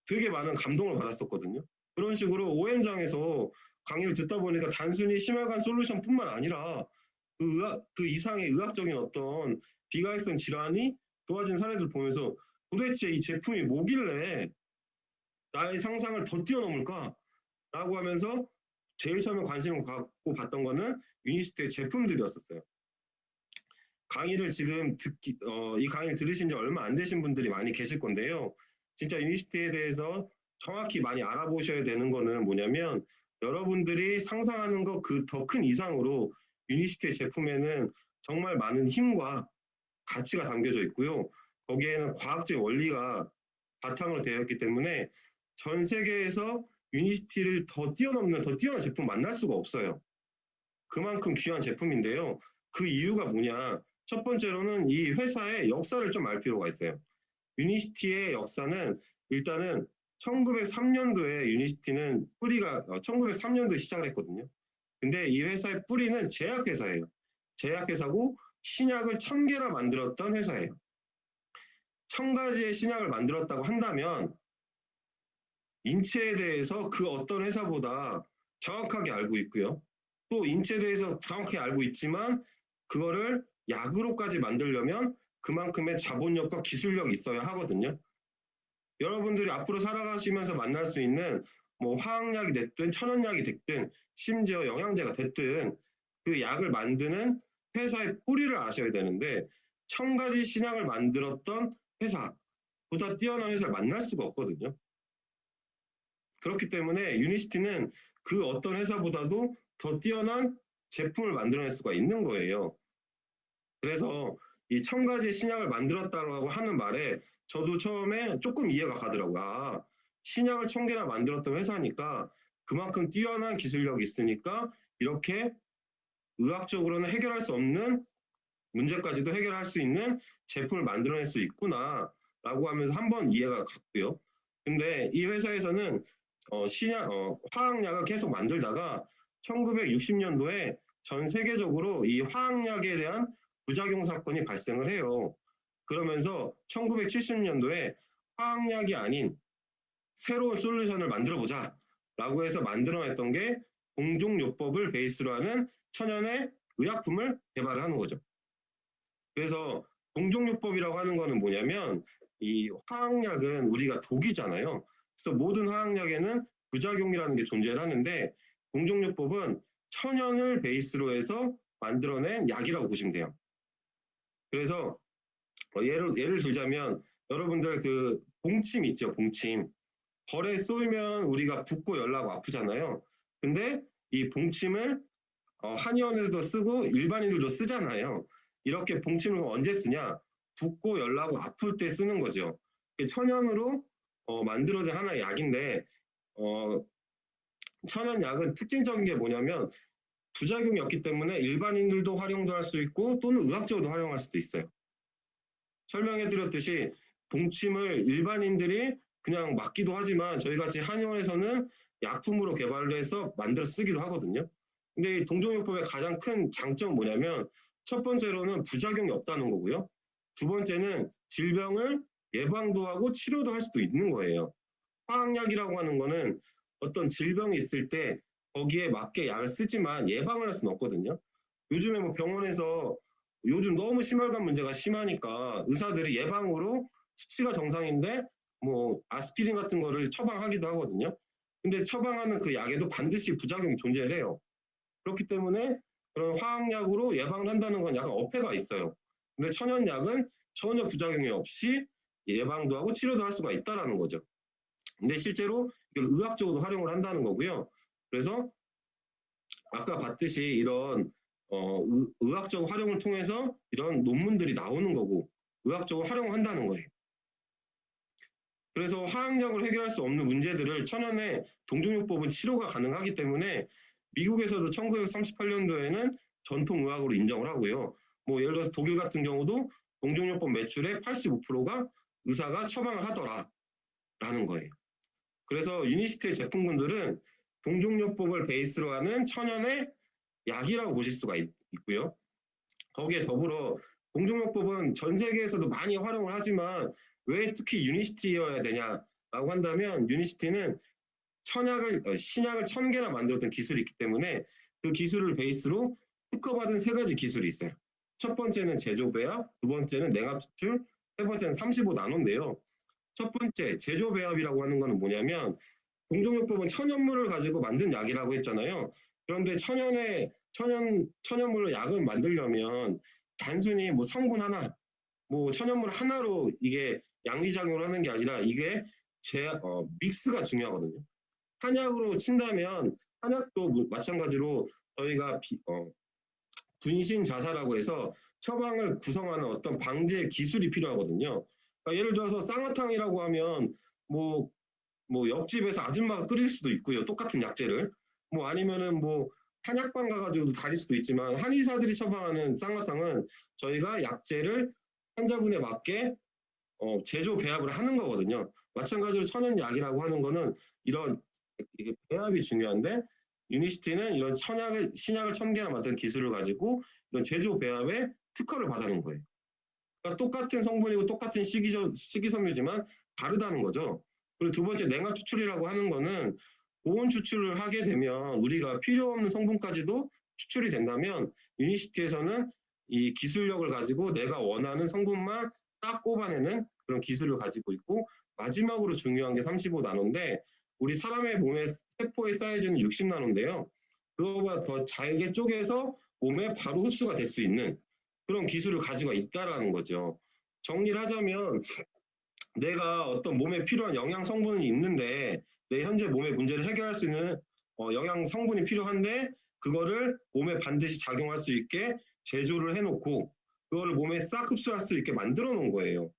[SPEAKER 1] 되게 많은 감동을 받았었거든요. 그런 식으로 OM장에서 강의를 듣다 보니까 단순히 심혈관 솔루션뿐만 아니라 그 이상의 의학적인 어떤 비과학성 질환이 좋아진 사례들 보면서 도대체 이 제품이 뭐길래 나의 상상을 더 뛰어넘을까? 라고 하면서 제일 처음에 관심을 갖고 봤던 거는 유니시티의 제품들이었었어요. 강의를 지금 이 강의를 들으신 지 얼마 안 되신 분들이 많이 계실 건데요. 진짜 유니시티에 대해서 정확히 많이 알아보셔야 되는 거는 뭐냐면 여러분들이 상상하는 것 그 더 큰 이상으로 유니시티의 제품에는 정말 많은 힘과 가치가 담겨져 있고요. 거기에는 과학적 원리가 바탕으로 되어 있기 때문에 전 세계에서 유니시티를 더 뛰어넘는 더 뛰어난 제품 만날 수가 없어요. 그만큼 귀한 제품인데요. 그 이유가 뭐냐? 첫 번째로는 이 회사의 역사를 좀 알 필요가 있어요. 유니시티의 역사는 일단은 1903년도에 유니시티는 뿌리가 1903년도에 시작을 했거든요. 근데 이 회사의 뿌리는 제약회사예요. 제약회사고 신약을 1000개나 만들었던 회사예요. 1000가지의 신약을 만들었다고 한다면 인체에 대해서 그 어떤 회사보다 정확하게 알고 있고요. 또 인체에 대해서 정확히 알고 있지만 그거를 약으로까지 만들려면 그만큼의 자본력과 기술력이 있어야 하거든요. 여러분들이 앞으로 살아가시면서 만날 수 있는 뭐 화학약이 됐든 천연약이 됐든 심지어 영양제가 됐든 그 약을 만드는 회사의 뿌리를 아셔야 되는데 1000가지 신약을 만들었던 회사보다 뛰어난 회사를 만날 수가 없거든요. 그렇기 때문에 유니시티는 그 어떤 회사보다도 더 뛰어난 제품을 만들어낼 수가 있는 거예요. 그래서 이 1000가지 신약을 만들었다고 하는 말에 저도 처음에 조금 이해가 가더라고요. 아, 신약을 1000개나 만들었던 회사니까 그만큼 뛰어난 기술력이 있으니까 이렇게 의학적으로는 해결할 수 없는 문제까지도 해결할 수 있는 제품을 만들어낼 수 있구나라고 하면서 한번 이해가 갔고요. 근데 이 회사에서는 화학약을 계속 만들다가 1960년도에 전 세계적으로 이 화학약에 대한 부작용 사건이 발생을 해요. 그러면서 1970년도에 화학약이 아닌 새로운 솔루션을 만들어 보자 라고 해서 만들어냈던 게 공종요법을 베이스로 하는 천연의 의약품을 개발을 하는 거죠. 그래서 공종요법이라고 하는 거는 뭐냐면 이 화학약은 우리가 독이잖아요. 그래서 모든 화학약에는 부작용이라는 게 존재를 하는데 공종요법은 천연을 베이스로 해서 만들어낸 약이라고 보시면 돼요. 그래서 예를 들자면 여러분들 그 봉침 있죠, 봉침. 벌에 쏘이면 우리가 붓고 열나고 아프잖아요. 근데 이 봉침을 한의원에서도 쓰고 일반인들도 쓰잖아요. 이렇게 봉침을 언제 쓰냐? 붓고 열나고 아플 때 쓰는 거죠. 천연으로 만들어진 하나의 약인데 천연약은 특징적인 게 뭐냐면 부작용이 없기 때문에 일반인들도 활용도 할 수 있고 또는 의학적으로도 활용할 수도 있어요. 설명해 드렸듯이 봉침을 일반인들이 그냥 맞기도 하지만 저희같이 한의원에서는 약품으로 개발을 해서 만들어 쓰기도 하거든요. 근데 이 동종요법의 가장 큰 장점은 뭐냐면 첫 번째로는 부작용이 없다는 거고요. 두 번째는 질병을 예방도 하고 치료도 할 수도 있는 거예요. 화학약이라고 하는 거는 어떤 질병이 있을 때 거기에 맞게 약을 쓰지만 예방을 할 수는 없거든요. 요즘에 뭐 병원에서 요즘 너무 심혈관 문제가 심하니까 의사들이 예방으로 수치가 정상인데 뭐 아스피린 같은 거를 처방하기도 하거든요. 근데 처방하는 그 약에도 반드시 부작용이 존재를 해요. 그렇기 때문에 그런 화학약으로 예방을 한다는 건 약간 어폐가 있어요. 근데 천연약은 전혀 부작용이 없이 예방도 하고 치료도 할 수가 있다는 거죠. 근데 실제로 이걸 의학적으로도 활용을 한다는 거고요. 그래서 아까 봤듯이 이런 의학적 활용을 통해서 이런 논문들이 나오는 거고 의학적으로 활용을 한다는 거예요. 그래서 화학약으로 해결할 수 없는 문제들을 천연의 동종요법은 치료가 가능하기 때문에 미국에서도 1938년도에는 전통의학으로 인정을 하고요. 뭐 예를 들어서 독일 같은 경우도 동종요법 매출의 85%가 의사가 처방을 하더라라는 거예요. 그래서 유니시티의 제품군들은 동종요법을 베이스로 하는 천연의 약이라고 보실 수가 있고요. 거기에 더불어 동종요법은 전 세계에서도 많이 활용을 하지만 왜 특히 유니시티여야 되냐라고 한다면 유니시티는 신약을 1000개나 만들었던 기술이 있기 때문에 그 기술을 베이스로 특허받은 3가지 기술이 있어요. 첫 번째는 제조 배합, 두 번째는 냉압 추출, 세 번째는 35나노인데요. 첫 번째 제조 배합이라고 하는 거는 뭐냐면 공종요법은 천연물을 가지고 만든 약이라고 했잖아요. 그런데 천연물로 약을 만들려면 단순히 뭐 성분 하나, 뭐 천연물 하나로 이게 양리작용을 하는 게 아니라 이게 믹스가 중요하거든요. 한약으로 친다면 한약도 마찬가지로 저희가 분신자사라고 해서 처방을 구성하는 어떤 방제 기술이 필요하거든요. 그러니까 예를 들어서 쌍화탕이라고 하면 뭐 옆집에서 아줌마가 끓일 수도 있고요. 똑같은 약재를. 뭐 아니면은 뭐 한약방 가가지고 다릴 수도 있지만 한의사들이 처방하는 쌍화탕은 저희가 약재를 환자분에 맞게 제조 배합을 하는 거거든요. 마찬가지로 천연약이라고 하는 거는 이런 이게 배합이 중요한데 유니시티는 이런 신약을 1000개나 만든 기술을 가지고 이런 제조 배합에 특허를 받아놓은 거예요. 그러니까 똑같은 성분이고 똑같은 식이섬유지만 다르다는 거죠. 그리고 두 번째 냉압 추출이라고 하는 거는 고온 추출을 하게 되면 우리가 필요 없는 성분까지도 추출이 된다면 유니시티에서는 이 기술력을 가지고 내가 원하는 성분만 딱 꼽아내는 그런 기술을 가지고 있고 마지막으로 중요한 게 35나노인데 우리 사람의 몸의 세포의 사이즈는 60나노인데요. 그거보다 더 잘게 쪼개서 몸에 바로 흡수가 될 수 있는 그런 기술을 가지고 있다라는 거죠. 정리를 하자면 내가 어떤 몸에 필요한 영양 성분이 있는데 내 현재 몸의 문제를 해결할 수 있는 영양 성분이 필요한데 그거를 몸에 반드시 작용할 수 있게 제조를 해놓고 그거를 몸에 싹 흡수할 수 있게 만들어 놓은 거예요.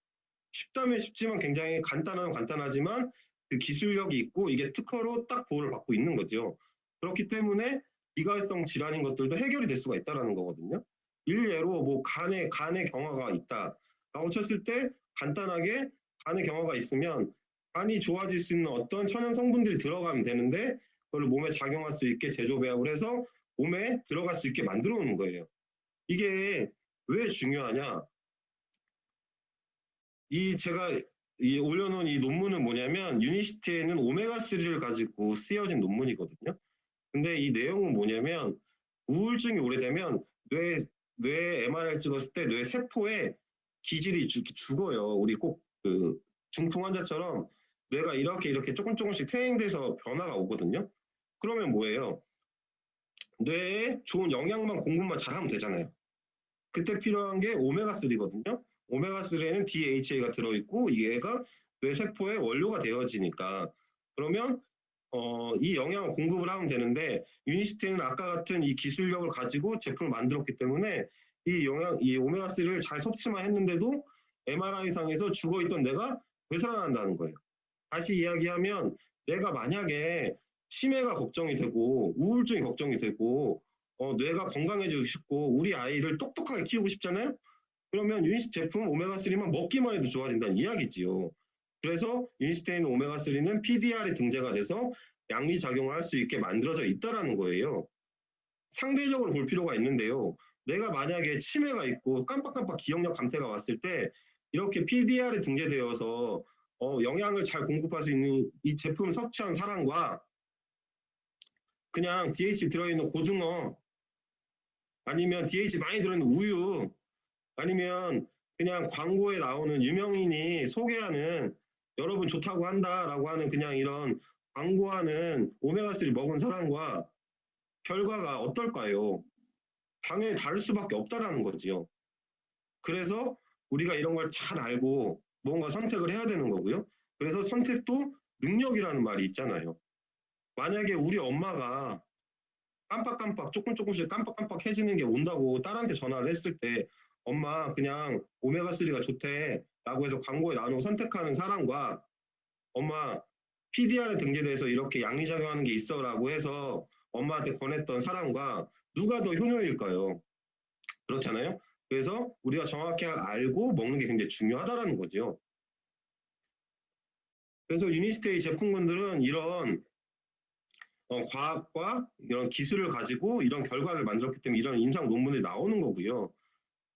[SPEAKER 1] 쉽다면 쉽지만 굉장히 간단하지만 그 기술력이 있고 이게 특허로 딱 보호를 받고 있는 거죠. 그렇기 때문에 비과성 질환인 것들도 해결이 될 수가 있다는 거거든요. 일례로 뭐 간에 경화가 있다라고 쳤을 때 간단하게 간에 경화가 있으면 간이 좋아질 수 있는 어떤 천연 성분들이 들어가면 되는데 그걸 몸에 작용할 수 있게 제조 배합을 해서 몸에 들어갈 수 있게 만들어 놓는 거예요. 이게 왜 중요하냐? 제가 올려놓은 이 논문은 뭐냐면 유니시티에는 오메가3를 가지고 쓰여진 논문이거든요. 근데 이 내용은 뭐냐면 우울증이 오래되면 뇌 MRI 찍었을 때 뇌 세포에 기질이 죽어요. 우리 꼭 그 중풍 환자처럼 뇌가 이렇게 조금씩 퇴행돼서 변화가 오거든요. 그러면 뭐예요? 뇌에 좋은 영양만 공급만 잘하면 되잖아요. 그때 필요한 게 오메가3거든요. 오메가3에는 DHA가 들어있고 얘가 뇌세포의 원료가 되어지니까 그러면 이 영양을 공급을 하면 되는데 유니시티는 아까 같은 이 기술력을 가지고 제품을 만들었기 때문에 이 오메가3를 잘 섭취만 했는데도 MRI상에서 죽어있던 뇌가 되살아난다는 거예요. 다시 이야기하면 내가 만약에 치매가 걱정이 되고 우울증이 걱정이 되고 뇌가 건강해지고 싶고 우리 아이를 똑똑하게 키우고 싶잖아요. 그러면 유니시티 제품 오메가3만 먹기만 해도 좋아진다는 이야기지요. 그래서 유니시티에 있는 오메가3는 PDR에 등재가 돼서 양리작용을 할 수 있게 만들어져 있다는 거예요. 상대적으로 볼 필요가 있는데요. 내가 만약에 치매가 있고 깜빡깜빡 기억력 감퇴가 왔을 때 이렇게 PDR에 등재되어서 영양을 잘 공급할 수 있는 이 제품을 섭취한 사람과 그냥 DH 들어있는 고등어 아니면 DH 많이 들어있는 우유 아니면 그냥 광고에 나오는 유명인이 소개하는 여러분 좋다고 한다라고 하는 그냥 이런 광고하는 오메가3 먹은 사람과 결과가 어떨까요? 당연히 다를 수밖에 없다라는 거지요. 그래서 우리가 이런 걸 잘 알고 뭔가 선택을 해야 되는 거고요. 그래서 선택도 능력이라는 말이 있잖아요. 만약에 우리 엄마가 깜빡깜빡 조금씩 깜빡깜빡 해주는 게 온다고 딸한테 전화를 했을 때 엄마 그냥 오메가3가 좋대 라고 해서 광고에 나오는 선택하는 사람과 엄마 PDR에 등재돼서 이렇게 양리작용하는 게 있어 라고 해서 엄마한테 권했던 사람과 누가 더 효녀일까요? 그렇잖아요. 그래서 우리가 정확히 알고 먹는 게 굉장히 중요하다는 거죠. 그래서 유니스테이 제품군들은 이런 과학과 이런 기술을 가지고 이런 결과를 만들었기 때문에 이런 임상 논문이 나오는 거고요.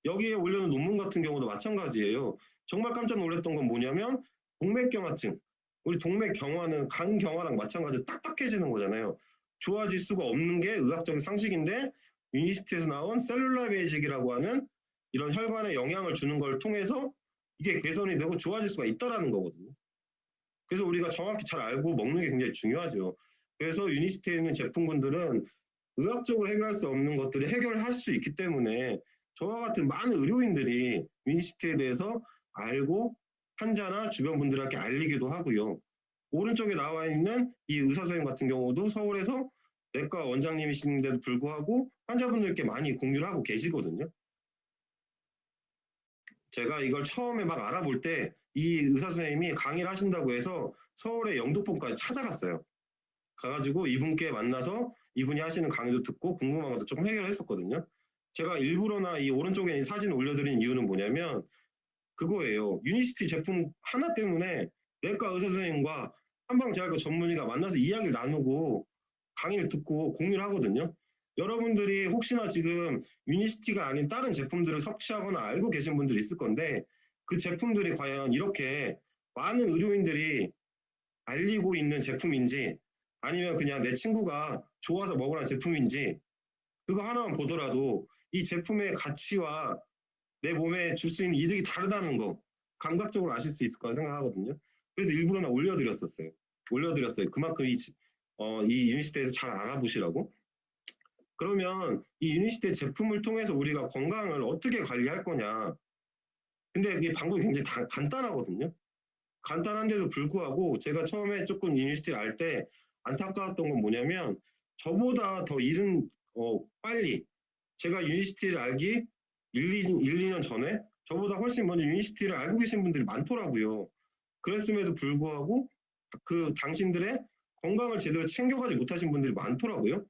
[SPEAKER 1] 여기에 올려놓은 논문 같은 경우도 마찬가지예요. 정말 깜짝 놀랐던 건 뭐냐면 동맥경화증. 우리 동맥경화는 간 경화랑 마찬가지로 딱딱해지는 거잖아요. 좋아질 수가 없는 게 의학적인 상식인데 유니시티에서 나온 셀룰라 베이직이라고 하는 이런 혈관에 영향을 주는 걸 통해서 이게 개선이 되고 좋아질 수가 있다는 거거든요. 그래서 우리가 정확히 잘 알고 먹는 게 굉장히 중요하죠. 그래서 유니시티에 있는 제품군들은 의학적으로 해결할 수 없는 것들을 해결할 수 있기 때문에 저와 같은 많은 의료인들이 유니시티에 대해서 알고 환자나 주변 분들에게 알리기도 하고요. 오른쪽에 나와 있는 이 의사 선생님 같은 경우도 서울에서 내과 원장님이신데도 불구하고 환자분들께 많이 공유를 하고 계시거든요. 제가 이걸 처음에 막 알아볼 때 이 의사 선생님이 강의를 하신다고 해서 서울의 영등포까지 찾아갔어요. 가가지고 이분께 만나서 이분이 하시는 강의도 듣고 궁금한 것도 조금 해결했었거든요. 제가 일부러나 이 오른쪽에 사진 올려드린 이유는 뭐냐면 그거예요. 유니시티 제품 하나 때문에 내과 의사 선생님과 한방재활과 전문의가 만나서 이야기를 나누고 강의를 듣고 공유를 하거든요. 여러분들이 혹시나 지금 유니시티가 아닌 다른 제품들을 섭취하거나 알고 계신 분들이 있을 건데 그 제품들이 과연 이렇게 많은 의료인들이 알리고 있는 제품인지 아니면 그냥 내 친구가 좋아서 먹으라는 제품인지 그거 하나만 보더라도 이 제품의 가치와 내 몸에 줄 수 있는 이득이 다르다는 거 감각적으로 아실 수 있을 거라 생각하거든요. 그래서 일부러 올려드렸어요. 그만큼 이 유니시티에서 잘 알아보시라고. 그러면 이 유니시티 제품을 통해서 우리가 건강을 어떻게 관리할 거냐. 근데 이 방법이 굉장히 간단하거든요. 간단한데도 불구하고 제가 처음에 조금 유니시티를 알 때 안타까웠던 건 뭐냐면 저보다 더 이른 빨리 제가 유니시티를 알기 2년 전에 저보다 훨씬 먼저 유니시티를 알고 계신 분들이 많더라고요. 그랬음에도 불구하고 그 당신들의 건강을 제대로 챙겨가지 못하신 분들이 많더라고요.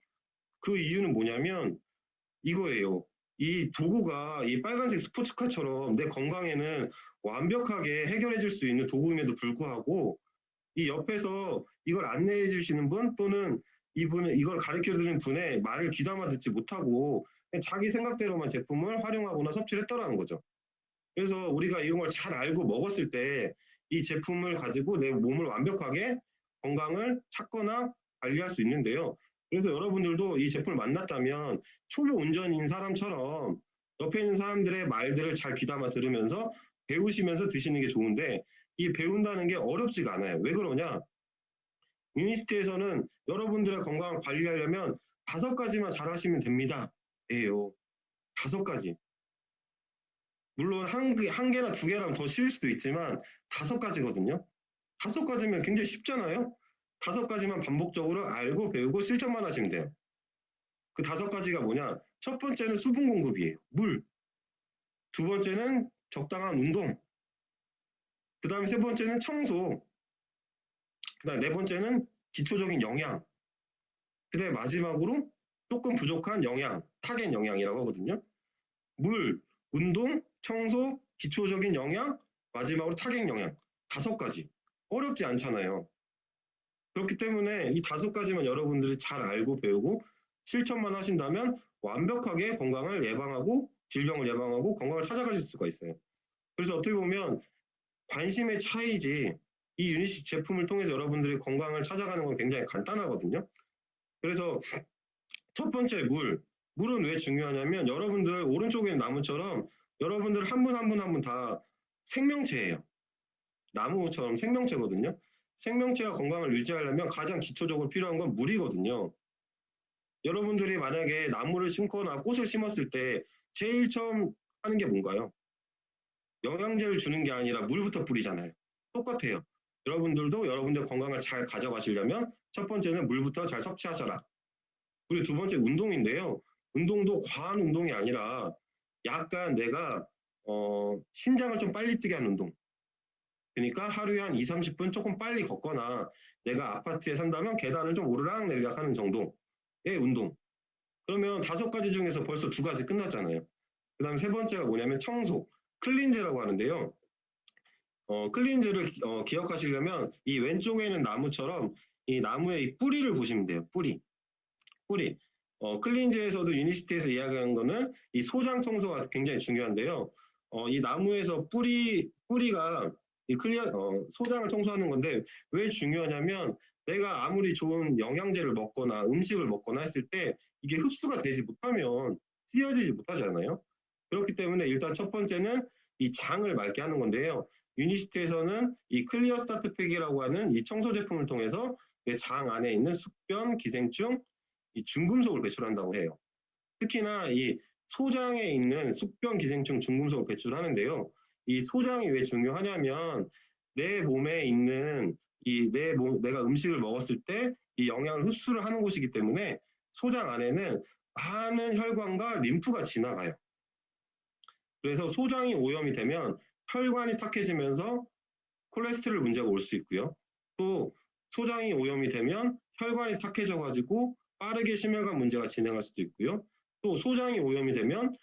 [SPEAKER 1] 그 이유는 뭐냐면 이거예요. 이 도구가 이 빨간색 스포츠카처럼 내 건강에는 완벽하게 해결해 줄 수 있는 도구임에도 불구하고 이 옆에서 이걸 안내해 주시는 분 또는 이분은 이걸 가르쳐 드리는 분의 말을 귀담아 듣지 못하고 그냥 자기 생각대로만 제품을 활용하거나 섭취를 했다라는 거죠. 그래서 우리가 이런 걸 잘 알고 먹었을 때 이 제품을 가지고 내 몸을 완벽하게 건강을 찾거나 관리할 수 있는데요. 그래서 여러분들도 이 제품을 만났다면 초보 운전인 사람처럼 옆에 있는 사람들의 말들을 잘 귀담아 들으면서 배우시면서 드시는 게 좋은데 이 배운다는 게 어렵지가 않아요. 왜 그러냐? 유니스트에서는 여러분들의 건강을 관리하려면 5가지만 잘 하시면 됩니다. 예요. 5가지. 물론 한 개나 2개라면 더 쉬울 수도 있지만 5가지거든요. 5가지면 굉장히 쉽잖아요. 5가지만 반복적으로 알고 배우고 실천만 하시면 돼요. 그 5가지가 뭐냐? 첫 번째는 수분 공급이에요. 물. 두 번째는 적당한 운동. 그 다음에 세 번째는 청소. 그 다음에 네 번째는 기초적인 영양. 그 다음에 마지막으로 조금 부족한 영양, 타겟 영양이라고 하거든요. 물, 운동, 청소, 기초적인 영양, 마지막으로 타겟 영양. 5가지. 어렵지 않잖아요. 그렇기 때문에 이 5가지만 여러분들이 잘 알고 배우고 실천만 하신다면 완벽하게 건강을 예방하고 질병을 예방하고 건강을 찾아가실 수가 있어요. 그래서 어떻게 보면 관심의 차이지 이 유니시 제품을 통해서 여러분들이 건강을 찾아가는 건 굉장히 간단하거든요. 그래서 첫 번째 물은 왜 중요하냐면 여러분들 오른쪽에 있는 나무처럼 여러분들 한 분 한 분 한 분 다 생명체예요. 나무처럼 생명체거든요. 생명체가 건강을 유지하려면 가장 기초적으로 필요한 건 물이거든요. 여러분들이 만약에 나무를 심거나 꽃을 심었을 때 제일 처음 하는 게 뭔가요? 영양제를 주는 게 아니라 물부터 뿌리잖아요. 똑같아요. 여러분들도 여러분들 건강을 잘 가져가시려면 첫 번째는 물부터 잘 섭취하셔라. 그리고 두 번째 운동인데요. 운동도 과한 운동이 아니라 약간 내가 심장을 좀 빨리 뛰게 하는 운동. 그러니까 하루에 한 2, 30분 조금 빨리 걷거나 내가 아파트에 산다면 계단을 좀 오르락 내리락 하는 정도의 운동. 그러면 5가지 중에서 벌써 2가지 끝났잖아요. 그 다음에 세 번째가 뭐냐면 청소, 클린제라고 하는데요. 클린제를 기억하시려면 이 왼쪽에 있는 나무처럼 이 나무의 이 뿌리를 보시면 돼요. 뿌리. 클린제에서도 유니시티에서 이야기한 거는 이 소장 청소가 굉장히 중요한데요. 이 나무에서 뿌리가 이 소장을 청소하는 건데 왜 중요하냐면 내가 아무리 좋은 영양제를 먹거나 음식을 먹거나 했을 때 이게 흡수가 되지 못하면 쓰여지지 못하잖아요. 그렇기 때문에 일단 첫 번째는 이 장을 맑게 하는 건데요. 유니시티에서는 이 클리어 스타트 팩이라고 하는 이 청소 제품을 통해서 내 장 안에 있는 숙변, 기생충, 이 중금속을 배출한다고 해요. 특히나 이 소장에 있는 숙변, 기생충, 중금속을 배출하는데요. 이 소장이 왜 중요하냐면 내 몸에 있는 내가 음식을 먹었을 때 이 영양을 흡수를 하는 곳이기 때문에 소장 안에는 많은 혈관과 림프가 지나가요. 그래서 소장이 오염이 되면 혈관이 탁해지면서 콜레스테롤 문제가 올 수 있고요. 또 소장이 오염이 되면 혈관이 탁해져 가지고 빠르게 심혈관 문제가 진행할 수도 있고요. 또 소장이 오염이 되면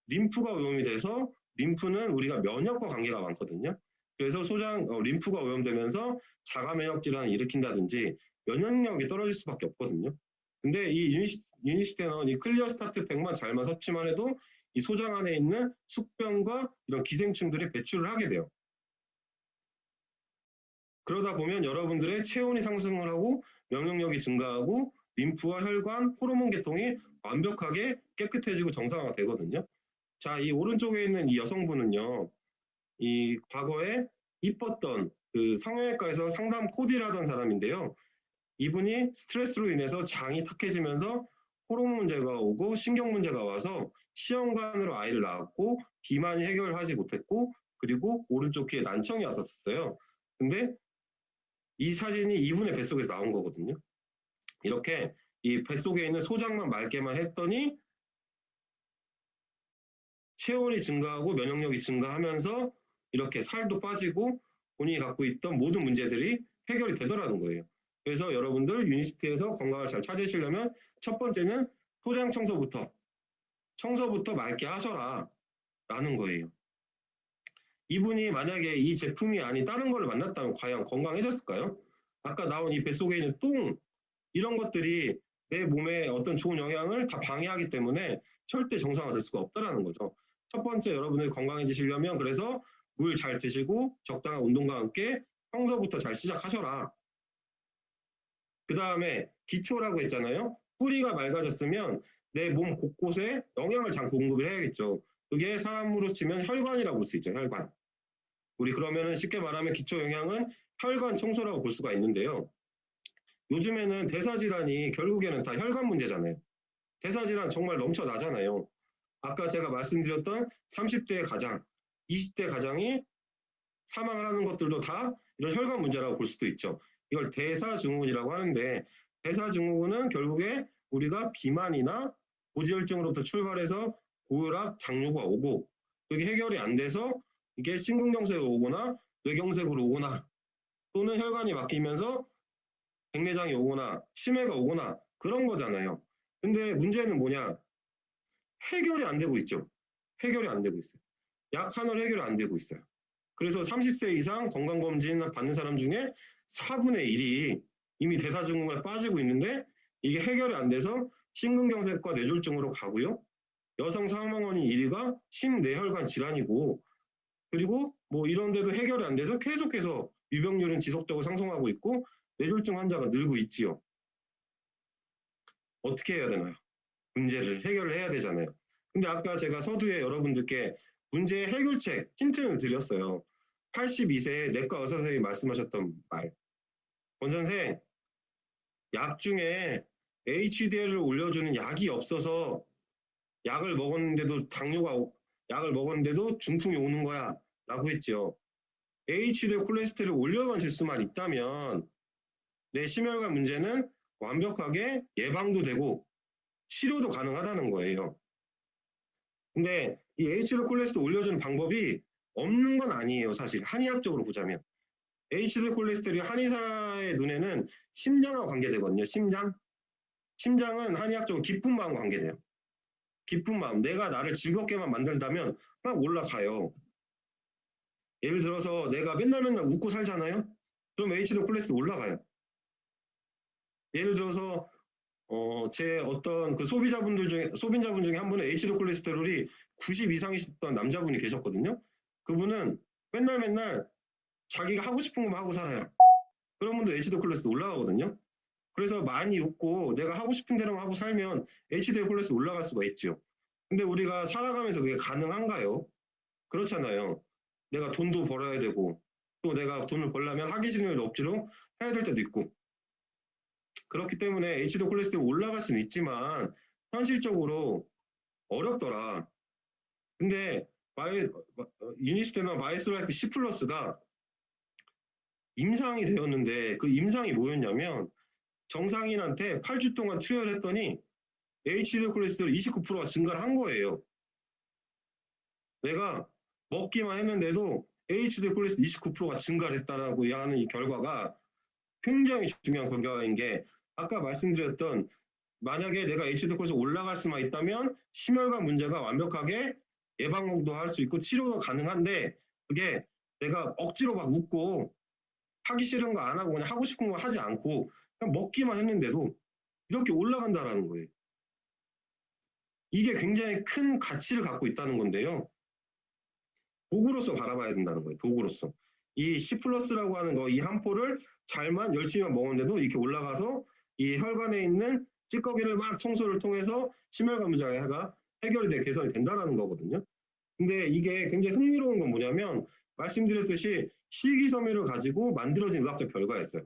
[SPEAKER 1] 림프가 오염이 돼서 림프는 우리가 면역과 관계가 많거든요. 그래서 림프가 오염되면서 자가 면역 질환을 일으킨다든지 면역력이 떨어질 수밖에 없거든요. 근데 이 유니시테는 이 클리어 스타트 팩만 잘만 섭취만 해도 이 소장 안에 있는 숙변과 이런 기생충들이 배출을 하게 돼요. 그러다 보면 여러분들의 체온이 상승을 하고 면역력이 증가하고 림프와 혈관, 호르몬 계통이 완벽하게 깨끗해지고 정상화가 되거든요. 자, 이 오른쪽에 있는 이 여성분은요, 이 과거에 이뻤던 그 성형외과에서 상담 코디를 하던 사람인데요. 이분이 스트레스로 인해서 장이 탁해지면서 호르몬 문제가 오고 신경 문제가 와서 시험관으로 아이를 낳았고 비만이 해결하지 못했고 그리고 오른쪽 귀에 난청이 왔었어요. 근데 이 사진이 이분의 뱃속에서 나온 거거든요. 이렇게 이 뱃속에 있는 소장만 맑게만 했더니 체온이 증가하고 면역력이 증가하면서 이렇게 살도 빠지고 본인이 갖고 있던 모든 문제들이 해결이 되더라는 거예요. 그래서 여러분들 유니시티에서 건강을 잘 찾으시려면 첫 번째는 소장 청소부터 맑게 하셔라 라는 거예요. 이분이 만약에 이 제품이 아닌 다른 거를 만났다면 과연 건강해졌을까요? 아까 나온 이 뱃속에 있는 똥 이런 것들이 내 몸에 어떤 좋은 영향을 다 방해하기 때문에 절대 정상화될 수가 없다라는 거죠. 첫 번째 여러분들이 건강해지시려면 그래서 물 잘 드시고 적당한 운동과 함께 청소부터 잘 시작하셔라. 그 다음에 기초라고 했잖아요. 뿌리가 맑아졌으면 내 몸 곳곳에 영양을 잘 공급을 해야겠죠. 그게 사람으로 치면 혈관이라고 볼 수 있죠. 혈관. 우리 그러면은 쉽게 말하면 기초 영양은 혈관 청소라고 볼 수가 있는데요. 요즘에는 대사질환이 결국에는 다 혈관 문제잖아요. 대사질환 정말 넘쳐나잖아요. 아까 제가 말씀드렸던 30대 가장, 20대 가장이 사망을 하는 것들도 다 이런 혈관 문제라고 볼 수도 있죠. 이걸 대사증후군이라고 하는데 대사증후군은 결국에 우리가 비만이나 고지혈증으로부터 출발해서 고혈압, 당뇨가 오고 그게 해결이 안 돼서 이게 심근경색으로 오거나 뇌경색으로 오거나 또는 혈관이 막히면서 백내장이 오거나 치매가 오거나 그런 거잖아요. 근데 문제는 뭐냐? 해결이 안 되고 있죠. 해결이 안 되고 있어요. 약 하나로 해결이 안 되고 있어요. 그래서 30세 이상 건강검진 받는 사람 중에 4분의 1이 이미 대사증후군에 빠지고 있는데 이게 해결이 안 돼서 심근경색과 뇌졸중으로 가고요. 여성 사망 원인 1위가 심뇌혈관 질환이고 그리고 뭐 이런 데도 해결이 안 돼서 계속해서 유병률은 지속적으로 상승하고 있고 뇌졸중 환자가 늘고 있지요. 어떻게 해야 되나요? 문제를 해결을 해야 되잖아요. 근데 아까 제가 서두에 여러분들께 문제 해결책 힌트를 드렸어요. 82세에 내과 의사 선생님이 말씀하셨던 말. 권 선생, 약 중에 HDL을 올려주는 약이 없어서 약을 먹었는데도 약을 먹었는데도 중풍이 오는 거야 라고 했죠. HDL 콜레스테롤을 올려만 줄 수만 있다면 내 심혈관 문제는 완벽하게 예방도 되고 치료도 가능하다는 거예요. 근데 이 HDL 콜레스테롤 올려주는 방법이 없는 건 아니에요. 사실 한의학적으로 보자면 HDL 콜레스테롤이 한의사의 눈에는 심장하고 관계되거든요. 심장은 한의학적으로 기쁜 마음과 관계돼요. 기쁜 마음, 내가 나를 즐겁게만 만든다면 막 올라가요. 예를 들어서 내가 맨날 웃고 살잖아요. 그럼 HDL 콜레스테롤 올라가요. 예를 들어서 제 어떤 그 소비자분 중에 한 분은 HDL 콜레스테롤이 90 이상이셨던 남자분이 계셨거든요. 그분은 맨날 자기가 하고 싶은 것만 하고 살아요. 그런 분도 HDL 콜레스테롤 올라가거든요. 그래서 많이 웃고 내가 하고 싶은 대로만 하고 살면 HDL 콜레스테롤 올라갈 수가 있죠. 근데 우리가 살아가면서 그게 가능한가요? 그렇잖아요. 내가 돈도 벌어야 되고 또 내가 돈을 벌려면 하기 싫은 일 억지로 해야 될 때도 있고 그렇기 때문에 HDL 콜레스테롤 올라갈 수는 있지만 현실적으로 어렵더라. 근데 유니스테나 마이스라이프 C 플러스가 임상이 되었는데 그 임상이 뭐였냐면 정상인한테 8주 동안 투여했더니 HDL 콜레스테롤 29%가 증가를 한 거예요. 내가 먹기만 했는데도 HDL 콜레스테롤 29%가 증가를 했다라고 하는 이 결과가 굉장히 중요한 결과인 게 아까 말씀드렸던 만약에 내가 HDL 콜레스테롤 올라갈 수만 있다면 심혈관 문제가 완벽하게 예방도 할 수 있고 치료도 가능한데 그게 내가 억지로 막 웃고 하기 싫은 거 안 하고 그냥 하고 싶은 거 하지 않고 그냥 먹기만 했는데도 이렇게 올라간다라는 거예요. 이게 굉장히 큰 가치를 갖고 있다는 건데요. 도구로서 바라봐야 된다는 거예요. 도구로서. 이 C 플러스라고 하는 거, 이 한 포를 잘만 열심히만 먹었는데도 이렇게 올라가서 이 혈관에 있는 찌꺼기를 막 청소를 통해서 심혈관 문제가 해결이 돼 개선이 된다는 거거든요. 근데 이게 굉장히 흥미로운 건 뭐냐면 말씀드렸듯이 식이섬유를 가지고 만들어진 의학적 결과였어요.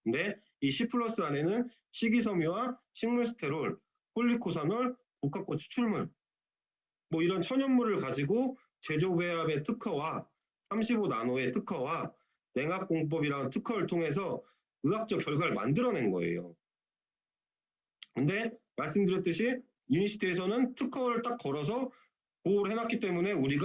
[SPEAKER 1] 근데 이 C 플러스 안에는 식이섬유와 식물스테롤, 폴리코사놀, 복합고 추출물 뭐 이런 천연물을 가지고 제조배합의 특허와 35나노의 특허와 냉합공법이라는 특허를 통해서 의학적 결과를 만들어낸 거예요. 근데 말씀드렸듯이 유니시티에서는 특허를 딱 걸어서 보호를 해놨기 때문에 우리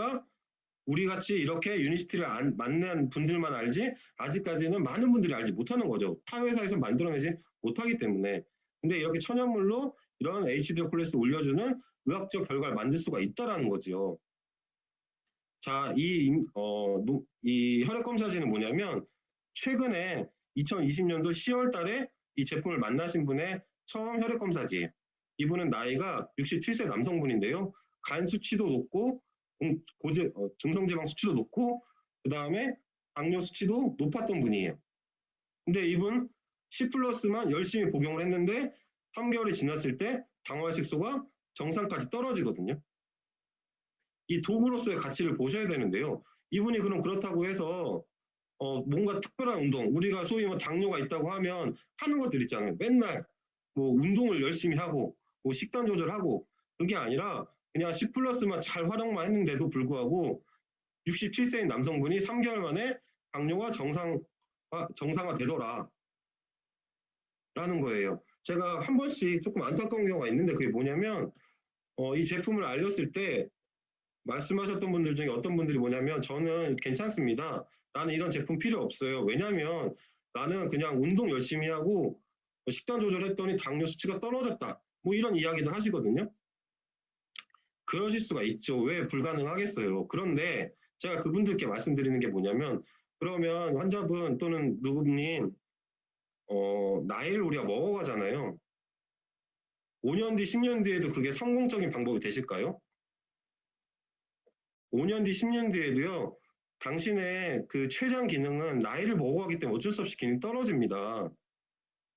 [SPEAKER 1] 같이 이렇게 유니시티를 만난 분들만 알지 아직까지는 많은 분들이 알지 못하는 거죠. 타 회사에서 만들어내지 못하기 때문에. 근데 이렇게 천연물로 이런 HDO 클래스 올려주는 의학적 결과를 만들 수가 있다라는 거죠. 자, 이 혈액검사지는 뭐냐면 최근에 2020년도 10월 달에 이 제품을 만나신 분의 처음 혈액검사지예요. 이분은 나이가 67세 남성분인데요. 간 수치도 높고 중성지방 수치도 높고 그 다음에 당뇨 수치도 높았던 분이에요. 근데 이분 10+만 열심히 복용을 했는데 3개월이 지났을 때 당화혈색소가 정상까지 떨어지거든요. 이 도구로서의 가치를 보셔야 되는데요. 이분이 그럼 그렇다고 해서 뭔가 특별한 운동, 우리가 소위 뭐 당뇨가 있다고 하면 하는 것들 있잖아요. 맨날 뭐 운동을 열심히 하고 뭐 식단 조절하고 그게 아니라 그냥 10+만 잘 활용만 했는데도 불구하고 67세인 남성분이 3개월 만에 당뇨가 정상화 되더라 라는 거예요. 제가 한 번씩 조금 안타까운 경우가 있는데 그게 뭐냐면 이 제품을 알렸을 때 말씀하셨던 분들 중에 어떤 분들이 뭐냐면 저는 괜찮습니다. 나는 이런 제품 필요 없어요. 왜냐하면 나는 그냥 운동 열심히 하고 식단 조절했더니 당뇨 수치가 떨어졌다. 뭐 이런 이야기들 하시거든요. 그러실 수가 있죠. 왜 불가능하겠어요. 그런데 제가 그분들께 말씀드리는 게 뭐냐면 그러면 환자분 또는 누구님 나이를 우리가 먹어가잖아요. 5년 뒤, 10년 뒤에도 그게 성공적인 방법이 되실까요? 5년 뒤, 10년 뒤에도요, 당신의 그 췌장 기능은 나이를 먹어가기 때문에 어쩔 수 없이 기능이 떨어집니다.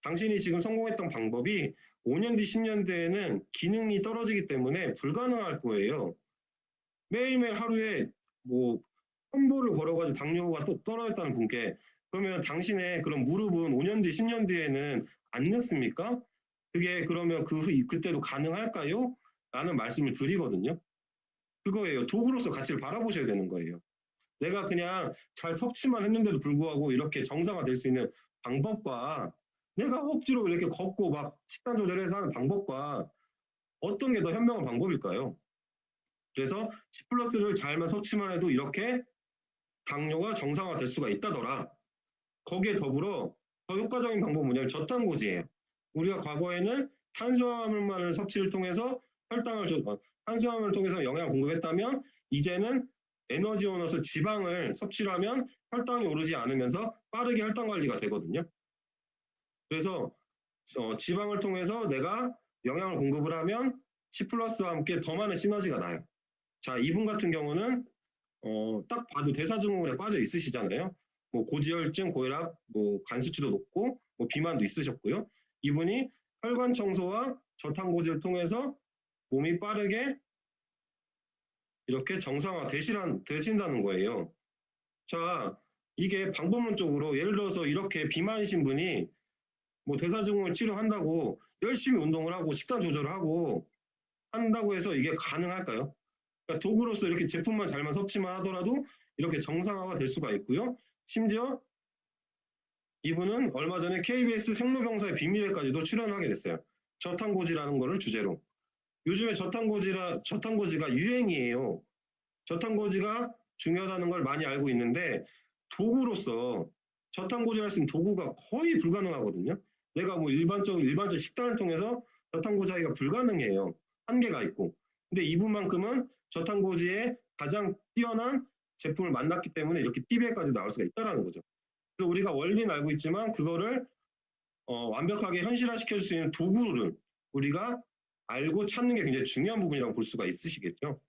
[SPEAKER 1] 당신이 지금 성공했던 방법이 5년 뒤, 10년 뒤에는 기능이 떨어지기 때문에 불가능할 거예요. 매일매일 하루에 뭐, 1000보를 걸어가지고 당뇨가 또 떨어졌다는 분께, 그러면 당신의 그런 무릎은 5년 뒤, 10년 뒤에는 안 늙습니까? 그게 그러면 그때도 가능할까요? 라는 말씀을 드리거든요. 그거예요. 도구로서 가치를 바라보셔야 되는 거예요. 내가 그냥 잘 섭취만 했는데도 불구하고 이렇게 정상화될 수 있는 방법과 내가 억지로 이렇게 걷고 막 식단 조절해서 하는 방법과 어떤 게 더 현명한 방법일까요? 그래서 10+를 잘만 섭취만 해도 이렇게 당뇨가 정상화될 수가 있다더라. 거기에 더불어 더 효과적인 방법은 뭐냐면 저탄고지예요. 우리가 과거에는 탄수화물만을 섭취를 통해서 탄수화물을 통해서 영양을 공급했다면 이제는 에너지원으로서 지방을 섭취를 하면 혈당이 오르지 않으면서 빠르게 혈당 관리가 되거든요. 그래서 지방을 통해서 내가 영양을 공급을 하면 10+와 함께 더 많은 시너지가 나요. 자, 이분 같은 경우는 딱 봐도 대사증후군에 빠져 있으시잖아요. 뭐 고지혈증, 고혈압, 뭐 간 수치도 높고 뭐 비만도 있으셨고요. 이분이 혈관 청소와 저탄고지를 통해서 몸이 빠르게 이렇게 정상화 되신다는 거예요. 자, 이게 방법론적으로 예를 들어서 이렇게 비만이신 분이 뭐 대사증후군 치료한다고 열심히 운동을 하고 식단 조절을 하고 한다고 해서 이게 가능할까요? 그러니까 도구로서 이렇게 제품만 잘만 섭취만 하더라도 이렇게 정상화가 될 수가 있고요. 심지어 이분은 얼마 전에 KBS 생로병사의 비밀에까지도 출연하게 됐어요. 저탄고지라는 거를 주제로. 요즘에 저탄고지가 유행이에요. 저탄고지가 중요하다는 걸 많이 알고 있는데 도구로서 저탄고지를 할 수 있는 도구가 거의 불가능하거든요. 내가 뭐 일반적 식단을 통해서 저탄고지 하기가 불가능해요. 한계가 있고. 근데 이분만큼은 저탄고지에 가장 뛰어난 제품을 만났기 때문에 이렇게 TV에까지 나올 수가 있다는 거죠. 그래서 우리가 원리는 알고 있지만 그거를 완벽하게 현실화시켜줄 수 있는 도구를 우리가 알고 찾는 게 굉장히 중요한 부분이라고 볼 수가 있으시겠죠.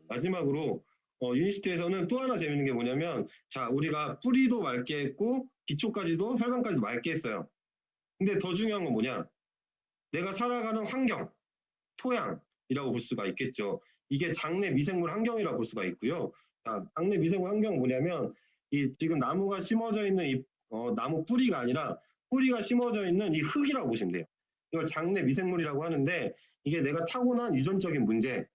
[SPEAKER 1] 마지막으로 유니시티에서는 또 하나 재밌는 게 뭐냐면 자 우리가 뿌리도 맑게 했고 기초까지도 혈관까지도 맑게 했어요. 근데 더 중요한 건 뭐냐? 내가 살아가는 환경, 토양이라고 볼 수가 있겠죠. 이게 장내 미생물 환경이라고 볼 수가 있고요. 자, 장내 미생물 환경은 뭐냐면 이 지금 나무가 심어져 있는 이 나무 뿌리가 아니라 뿌리가 심어져 있는 이 흙이라고 보시면 돼요. 이걸 장내 미생물이라고 하는데 이게 내가 타고난 유전적인 문제,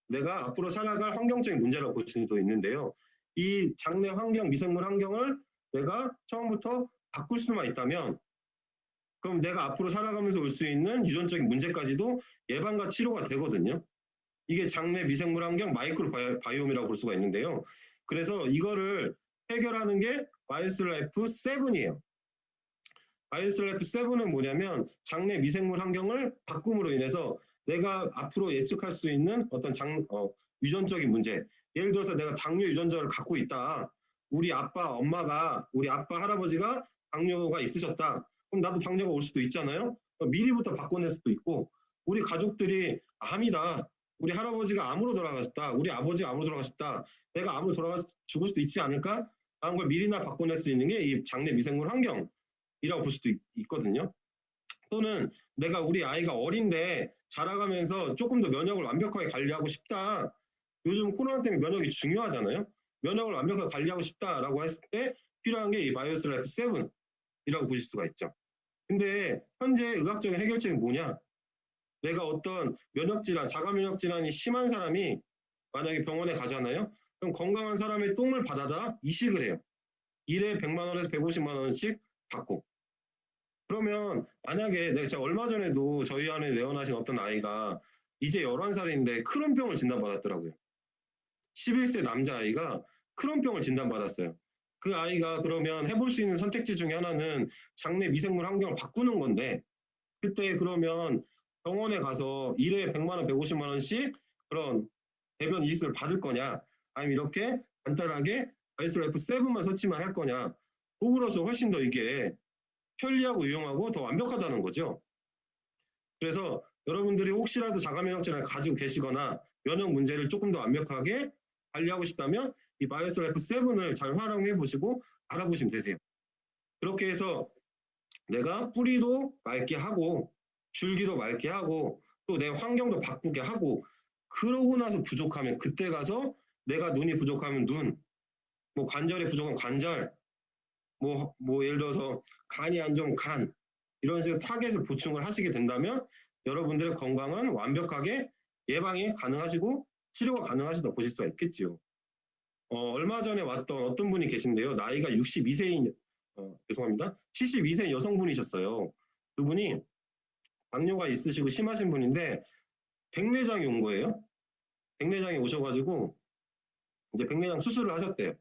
[SPEAKER 1] 내가 앞으로 살아갈 환경적인 문제라고 볼 수도 있는데요. 이 장내 환경, 미생물 환경을 내가 처음부터 바꿀 수만 있다면 그럼 내가 앞으로 살아가면서 올 수 있는 유전적인 문제까지도 예방과 치료가 되거든요. 이게 장내 미생물 환경 마이크로 바이옴이라고 볼 수가 있는데요. 그래서 이거를 해결하는 게 바이오스 라이프 7이에요. 바이오스 라이프 7은 뭐냐면 장내 미생물 환경을 바꿈으로 인해서 내가 앞으로 예측할 수 있는 어떤 유전적인 문제, 예를 들어서 내가 당뇨 유전자를 갖고 있다. 우리 아빠, 할아버지가 당뇨가 있으셨다. 그럼 나도 당뇨가 올 수도 있잖아요. 미리부터 바꿔낼 수도 있고, 우리 가족들이 암이다. 우리 할아버지가 암으로 돌아가셨다. 우리 아버지가 암으로 돌아가셨다. 내가 암으로 돌아가서 죽을 수도 있지 않을까? 라는 걸 미리나 바꿔낼 수 있는 게 이 장내 미생물 환경이라고 볼 수도 있거든요. 또는 내가 우리 아이가 어린데 자라가면서 조금 더 면역을 완벽하게 관리하고 싶다. 요즘 코로나 때문에 면역이 중요하잖아요. 면역을 완벽하게 관리하고 싶다라고 했을 때 필요한 게 이 바이오스 라이프 7이라고 보실 수가 있죠. 근데 현재 의학적인 해결책이 뭐냐? 내가 어떤 면역질환, 자가면역질환이 심한 사람이 만약에 병원에 가잖아요. 그럼 건강한 사람의 똥을 받아다 이식을 해요. 1회 100만 원에서 150만 원씩 받고. 그러면 만약에 제가 얼마 전에도 저희 안에 내원하신 어떤 아이가 이제 11살인데 크론병을 진단받았더라고요. 11세 남자아이가 크론병을 진단받았어요. 그 아이가 그러면 해볼 수 있는 선택지 중에 하나는 장내 미생물 환경을 바꾸는 건데, 그때 그러면 병원에 가서 1회에 100만 원, 150만 원씩 그런 대변 이식을 받을 거냐, 아니면 이렇게 간단하게 바이오스 라이프 7만 설치만 할 거냐, 그거로서 훨씬 더 이게 편리하고 유용하고 더 완벽하다는 거죠. 그래서 여러분들이 혹시라도 자가면역질환을 가지고 계시거나 면역 문제를 조금 더 완벽하게 관리하고 싶다면 이 바이오스 라이프 7을 잘 활용해 보시고 알아보시면 되세요. 그렇게 해서 내가 뿌리도 맑게 하고 줄기도 맑게 하고 또 내 환경도 바꾸게 하고, 그러고 나서 부족하면 그때 가서 내가 눈이 부족하면 눈, 뭐 관절이 부족하면 관절, 뭐 예를 들어서 간이 안 좋으면 간, 이런 식으로 타겟을 보충을 하시게 된다면 여러분들의 건강은 완벽하게 예방이 가능하시고 치료가 가능하시다고 보실 수가 있겠지요. 얼마 전에 왔던 어떤 분이 계신데요. 나이가 62세인, 죄송합니다. 72세 여성분이셨어요. 그분이 당뇨가 있으시고 심하신 분인데 백내장이 온 거예요. 백내장이 오셔가지고 이제 백내장 수술을 하셨대요.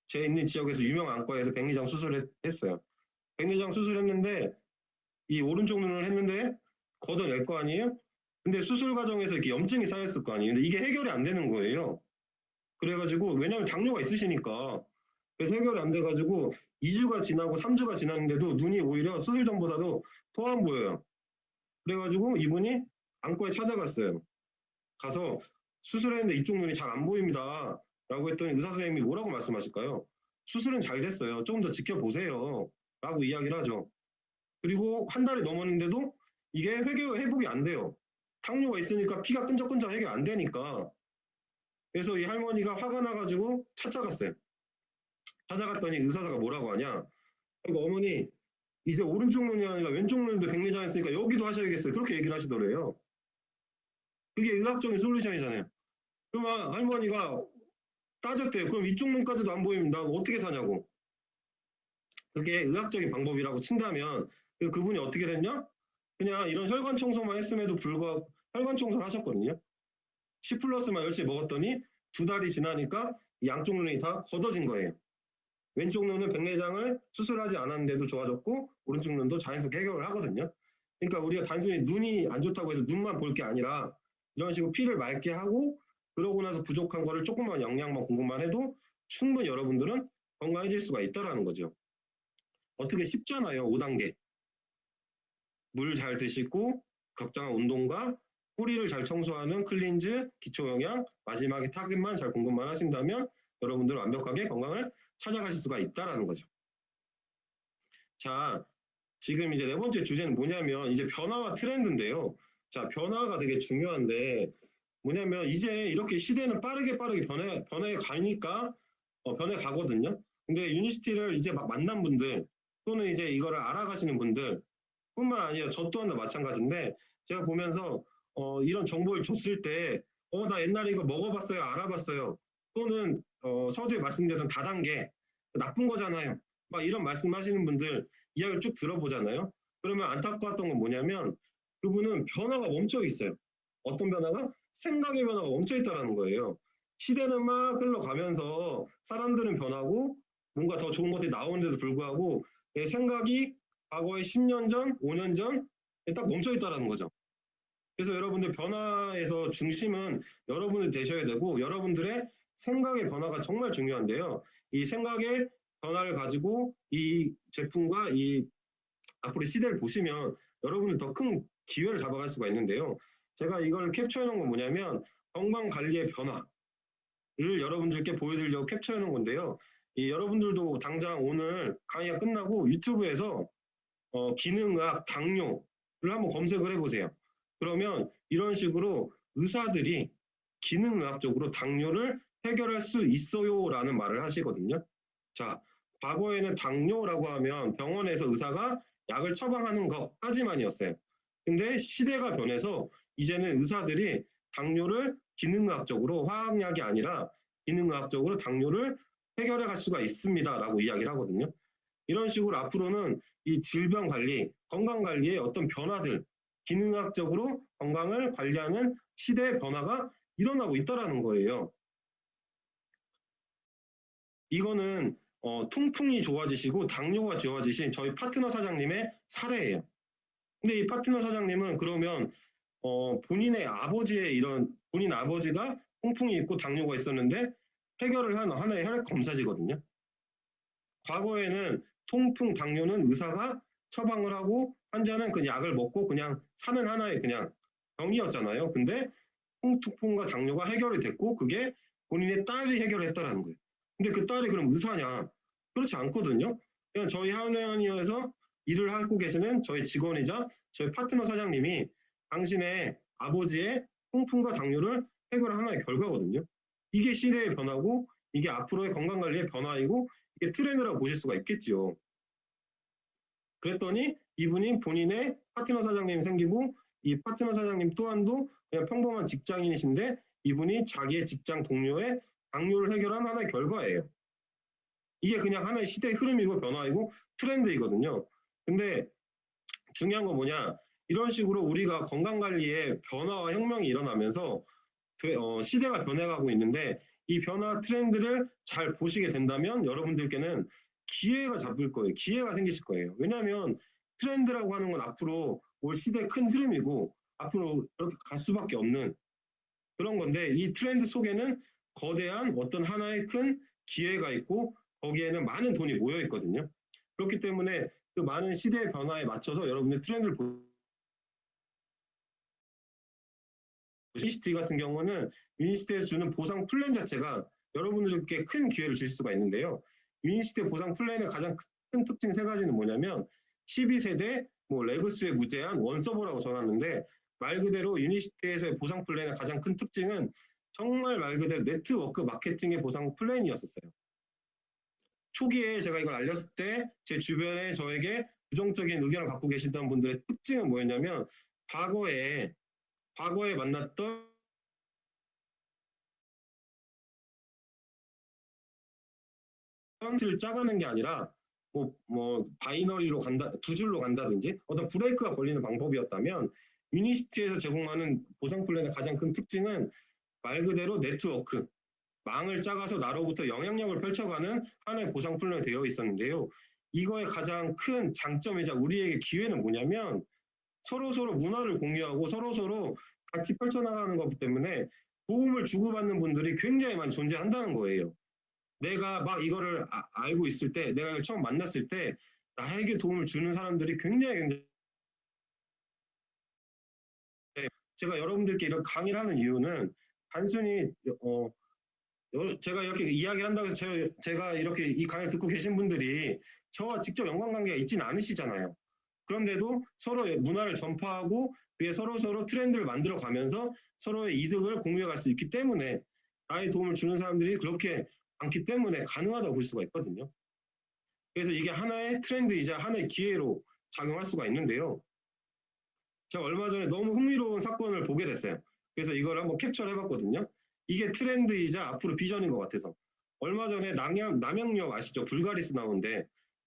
[SPEAKER 1] 제 있는 지역에서 유명 안과에서 백내장 수술을 했어요. 백내장 수술했는데 이 오른쪽 눈을 했는데 걷어낼 거 아니에요? 근데 수술 과정에서 이렇게 염증이 쌓였을 거 아니에요. 근데 이게 해결이 안 되는 거예요. 그래가지고 왜냐면 당뇨가 있으시니까. 그래서 해결이 안 돼가지고 2주가 지나고 3주가 지났는데도 눈이 오히려 수술 전보다도 더 안 보여요. 그래가지고 이분이 안과에 찾아갔어요. 가서 수술했는데 이쪽 눈이 잘 안 보입니다. 라고 했더니 의사 선생님이 뭐라고 말씀하실까요? 수술은 잘 됐어요. 조금 더 지켜보세요. 라고 이야기를 하죠. 그리고 한 달이 넘었는데도 이게 회복이 안 돼요. 당뇨가 있으니까 피가 끈적끈적 해결 안 되니까. 그래서 이 할머니가 화가 나가지고 찾아갔어요. 찾아갔더니 의사가 뭐라고 하냐? 이거 어머니 이제 오른쪽 눈이 아니라 왼쪽 눈도 백내장 했으니까 여기도 하셔야겠어요. 그렇게 얘기를 하시더래요. 그게 의학적인 솔루션이잖아요. 그럼 할머니가 따졌대요. 그럼 이쪽 눈까지도 안 보입니다. 어떻게 사냐고. 그게 의학적인 방법이라고 친다면 그분이 어떻게 됐냐? 그냥 이런 혈관 청소만 했음에도 불구하고 혈관 청소를 하셨거든요. 10+만 열심히 먹었더니 2달이 지나니까 양쪽 눈이 다 걷어진 거예요. 왼쪽 눈은 백내장을 수술하지 않았는데도 좋아졌고 오른쪽 눈도 자연스럽게 해결을 하거든요. 그러니까 우리가 단순히 눈이 안 좋다고 해서 눈만 볼 게 아니라 이런 식으로 피를 맑게 하고 그러고 나서 부족한 거를 조금만 영양만 공급만 해도 충분히 여러분들은 건강해질 수가 있다는 거죠. 어떻게 쉽잖아요. 5단계. 물 잘 드시고 적당한 운동과 뿌리를 잘 청소하는 클린즈, 기초영양, 마지막에 타깃만 잘 공급만 하신다면 여러분들은 완벽하게 건강을 찾아가실 수가 있다는 거죠. 자, 지금 이제 네 번째 주제는 뭐냐면 이제 변화와 트렌드인데요. 자, 변화가 되게 중요한데 뭐냐면 이제 이렇게 시대는 빠르게 변해 가니까 변해 가거든요. 근데 유니시티를 이제 막 만난 분들 또는 이제 이거를 알아가시는 분들 뿐만 아니라 저 또한도 마찬가지인데 제가 보면서 이런 정보를 줬을 때 나 옛날에 이거 먹어봤어요, 알아봤어요. 또는 서두에 말씀드렸던 다단계 나쁜 거잖아요. 막 이런 말씀하시는 분들 이야기를 쭉 들어보잖아요. 그러면 안타까웠던 건 뭐냐면 그분은 변화가 멈춰 있어요. 어떤 변화가? 생각의 변화가 멈춰 있다는 거예요. 시대는 막 흘러가면서 사람들은 변하고 뭔가 더 좋은 것들이 나오는데도 불구하고 내 생각이 과거의 10년 전, 5년 전에 딱 멈춰 있다는 거죠. 그래서 여러분들 변화에서 중심은 여러분들 되셔야 되고 여러분들의 생각의 변화가 정말 중요한데요. 이 생각의 변화를 가지고 이 제품과 이 앞으로 시대를 보시면 여러분들 더 큰 기회를 잡아갈 수가 있는데요. 제가 이걸 캡처해 놓은 건 뭐냐면 건강관리의 변화를 여러분들께 보여드리려고 캡처해 놓은 건데요. 여러분들도 당장 오늘 강의가 끝나고 유튜브에서 기능의학 당뇨를 한번 검색을 해보세요. 그러면 이런 식으로 의사들이 기능의학적으로 당뇨를 해결할 수 있어요라는 말을 하시거든요. 자, 과거에는 당뇨라고 하면 병원에서 의사가 약을 처방하는 것까지만이었어요. 근데 시대가 변해서 이제는 의사들이 당뇨를 기능의학적으로 화학약이 아니라 기능의학적으로 당뇨를 해결해 갈 수가 있습니다라고 이야기를 하거든요. 이런 식으로 앞으로는 이 질병 관리, 건강 관리의 어떤 변화들, 기능학적으로 건강을 관리하는 시대의 변화가 일어나고 있다는 거예요. 이거는 통풍이 좋아지시고 당뇨가 좋아지신 저희 파트너 사장님의 사례예요. 근데 이 파트너 사장님은 그러면 본인의 아버지의 본인 아버지가 통풍이 있고 당뇨가 있었는데 해결을 한 하나의 혈액 검사지거든요. 과거에는 통풍, 당뇨는 의사가 처방을 하고 환자는 그 약을 먹고 그냥 사는 하나의 그냥 병이었잖아요. 근데 통풍과 당뇨가 해결이 됐고 그게 본인의 딸이 해결했다라는 거예요. 근데 그 딸이 그럼 의사냐? 그렇지 않거든요. 그냥 저희 한의원에서 일을 하고 계시는 저희 직원이자 저희 파트너 사장님이 당신의 아버지의 통풍과 당뇨를 해결한 하나의 결과거든요. 이게 시대의 변화고 이게 앞으로의 건강관리의 변화이고 이게 트렌드라고 보실 수가 있겠죠. 그랬더니 이분이 본인의 파트너 사장님 생기고 이 파트너 사장님 또한도 그냥 평범한 직장인이신데 이분이 자기의 직장 동료의 당뇨를 해결한 하나의 결과예요. 이게 그냥 하나의 시대의 흐름이고 변화이고 트렌드이거든요. 근데 중요한 건 뭐냐? 이런 식으로 우리가 건강관리에 변화와 혁명이 일어나면서 시대가 변해가고 있는데 이 변화 트렌드를 잘 보시게 된다면 여러분들께는 기회가 잡을 거예요. 기회가 생기실 거예요. 왜냐하면 트렌드라고 하는 건 앞으로 올 시대의 큰 흐름이고 앞으로 그렇게 갈 수밖에 없는 그런 건데 이 트렌드 속에는 거대한 어떤 하나의 큰 기회가 있고 거기에는 많은 돈이 모여 있거든요. 그렇기 때문에 그 많은 시대의 변화에 맞춰서 여러분들 트렌드를 유니시티 같은 경우는 유니시티에서 주는 보상 플랜 자체가 여러분들께 큰 기회를 줄 수가 있는데요. 유니시티 보상 플랜의 가장 큰 특징 세 가지는 뭐냐면 12세대 레그스의 무제한 원서버라고 전하는데 말 그대로 유니시티에서의 보상 플랜의 가장 큰 특징은 정말 말 그대로 네트워크 마케팅의 보상 플랜이었었어요. 초기에 제가 이걸 알렸을 때 제 주변에 저에게 부정적인 의견을 갖고 계시던 분들의 특징은 뭐였냐면 과거에 만났던 를 짜가는 게 아니라 바이너리로 간다, 두 줄로 간다든지 어떤 브레이크가 걸리는 방법이었다면 유니시티에서 제공하는 보상 플랜의 가장 큰 특징은 말 그대로 네트워크, 망을 짜가서 나로부터 영향력을 펼쳐가는 하나의 보상 플랜이 되어 있었는데요. 이거의 가장 큰 장점이자 우리에게 기회는 뭐냐면 서로서로 문화를 공유하고 서로서로 같이 펼쳐나가는 거기 때문에 도움을 주고받는 분들이 굉장히 많이 존재한다는 거예요. 내가 막 이거를 알고 있을 때, 내가 이걸 처음 만났을 때 나에게 도움을 주는 사람들이 굉장히 제가 여러분들께 이런 강의를 하는 이유는 단순히 제가 이렇게 이야기를 한다고 해서 제가 이렇게 이 강의를 듣고 계신 분들이 저와 직접 연관관계가 있지는 않으시잖아요. 그런데도 서로의 문화를 전파하고 그에 서로서로 트렌드를 만들어 가면서 서로의 이득을 공유해 갈 수 있기 때문에 나의 도움을 주는 사람들이 그렇게 많기 때문에 가능하다고 볼 수가 있거든요. 그래서 이게 하나의 트렌드이자 하나의 기회로 작용할 수가 있는데요. 제가 얼마 전에 너무 흥미로운 사건을 보게 됐어요. 그래서 이걸 한번 캡처를 해봤거든요. 이게 트렌드이자 앞으로 비전인 것 같아서. 얼마 전에 남양유업 아시죠? 불가리스 나오는데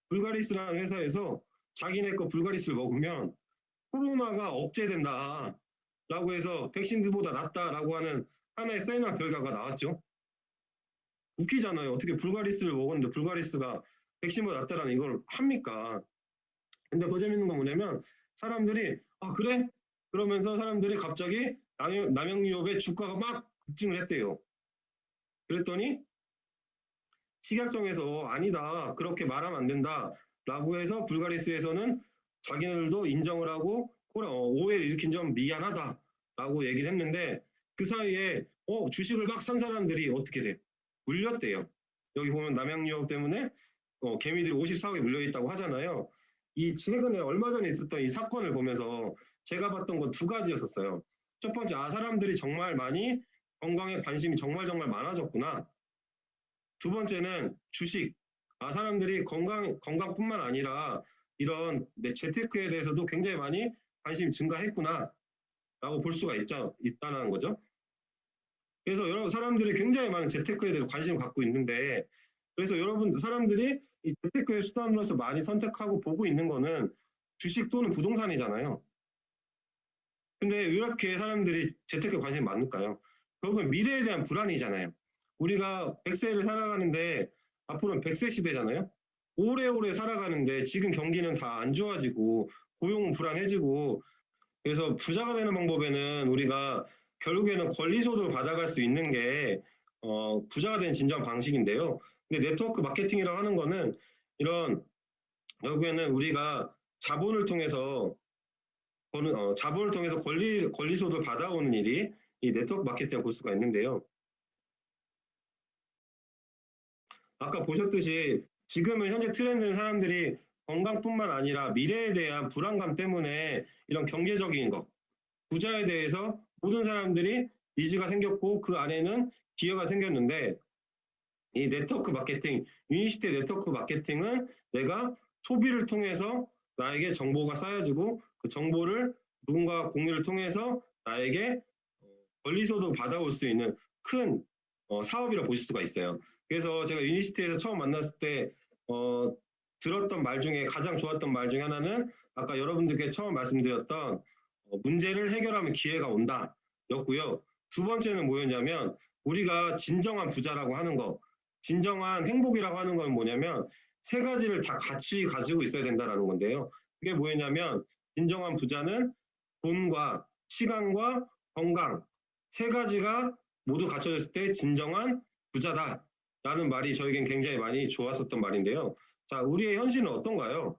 [SPEAKER 1] 불가리스라는 회사에서 자기네 거 불가리스를 먹으면 코로나가 억제된다 라고 해서 백신들보다 낫다라고 하는 하나의 사이언 결과가 나왔죠. 웃기잖아요. 어떻게 불가리스를 먹었는데 불가리스가 백신보다 낫다라는 이걸 합니까? 근데 더 재밌는 건 뭐냐면 사람들이 아 그래? 그러면서 사람들이 갑자기 남양유업의 주가가 막 급증을 했대요. 그랬더니 식약청에서 아니다. 그렇게 말하면 안 된다. 라고 해서 불가리스에서는 자기네들도 인정을 하고 오해를 일으킨 점 미안하다. 라고 얘기를 했는데 그 사이에 주식을 막 산 사람들이 어떻게 돼? 물렸대요. 여기 보면 남양유업 때문에 개미들이 54억에 물려있다고 하잖아요. 이 최근에 얼마 전에 있었던 이 사건을 보면서 제가 봤던 건 두 가지였었어요. 첫 번째, 사람들이 정말 많이 건강에 관심이 정말 많아졌구나. 두 번째는 주식. 사람들이 건강뿐만 아니라 이런 재테크에 대해서도 굉장히 많이 관심이 증가했구나. 라고 볼 수가 있다는 거죠. 그래서 여러 사람들이 굉장히 많은 재테크에 대해서 관심을 갖고 있는데, 그래서 여러분, 사람들이 이 재테크의 수단으로서 많이 선택하고 보고 있는 거는 주식 또는 부동산이잖아요. 근데 왜 이렇게 사람들이 재테크에 관심이 많을까요? 결국은 미래에 대한 불안이잖아요. 우리가 100세를 살아가는데 앞으로는 100세 시대잖아요. 오래오래 살아가는데 지금 경기는 다 안 좋아지고 고용은 불안해지고 그래서 부자가 되는 방법에는 우리가 결국에는 권리소득을 받아갈 수 있는 게 부자가 되는 진정 방식인데요. 근데 네트워크 마케팅이라고 하는 거는 이런 결국에는 우리가 자본을 통해서 권리소득을 받아오는 일이 이 네트워크 마케팅을 볼 수가 있는데요. 아까 보셨듯이 지금은 현재 트렌드는 사람들이 건강뿐만 아니라 미래에 대한 불안감 때문에 이런 경제적인 것, 부자에 대해서 모든 사람들이 니즈가 생겼고 그 안에는 기회가 생겼는데 이 네트워크 마케팅, 유니시티 네트워크 마케팅은 내가 소비를 통해서 나에게 정보가 쌓여지고 그 정보를 누군가 공유를 통해서 나에게 권리소득을 받아올 수 있는 큰 사업이라고 보실 수가 있어요. 그래서 제가 유니시티에서 처음 만났을 때 들었던 말 중에 가장 좋았던 말 중에 하나는 아까 여러분들께 처음 말씀드렸던 문제를 해결하면 기회가 온다 였고요. 두 번째는 뭐였냐면 우리가 진정한 부자라고 하는 거, 진정한 행복이라고 하는 건 뭐냐면 세 가지를 다 같이 가지고 있어야 된다는 건데요. 그게 뭐였냐면 진정한 부자는 돈과 시간과 건강 세 가지가 모두 갖춰졌을 때 진정한 부자다라는 말이 저에겐 굉장히 많이 좋았었던 말인데요. 자, 우리의 현실은 어떤가요?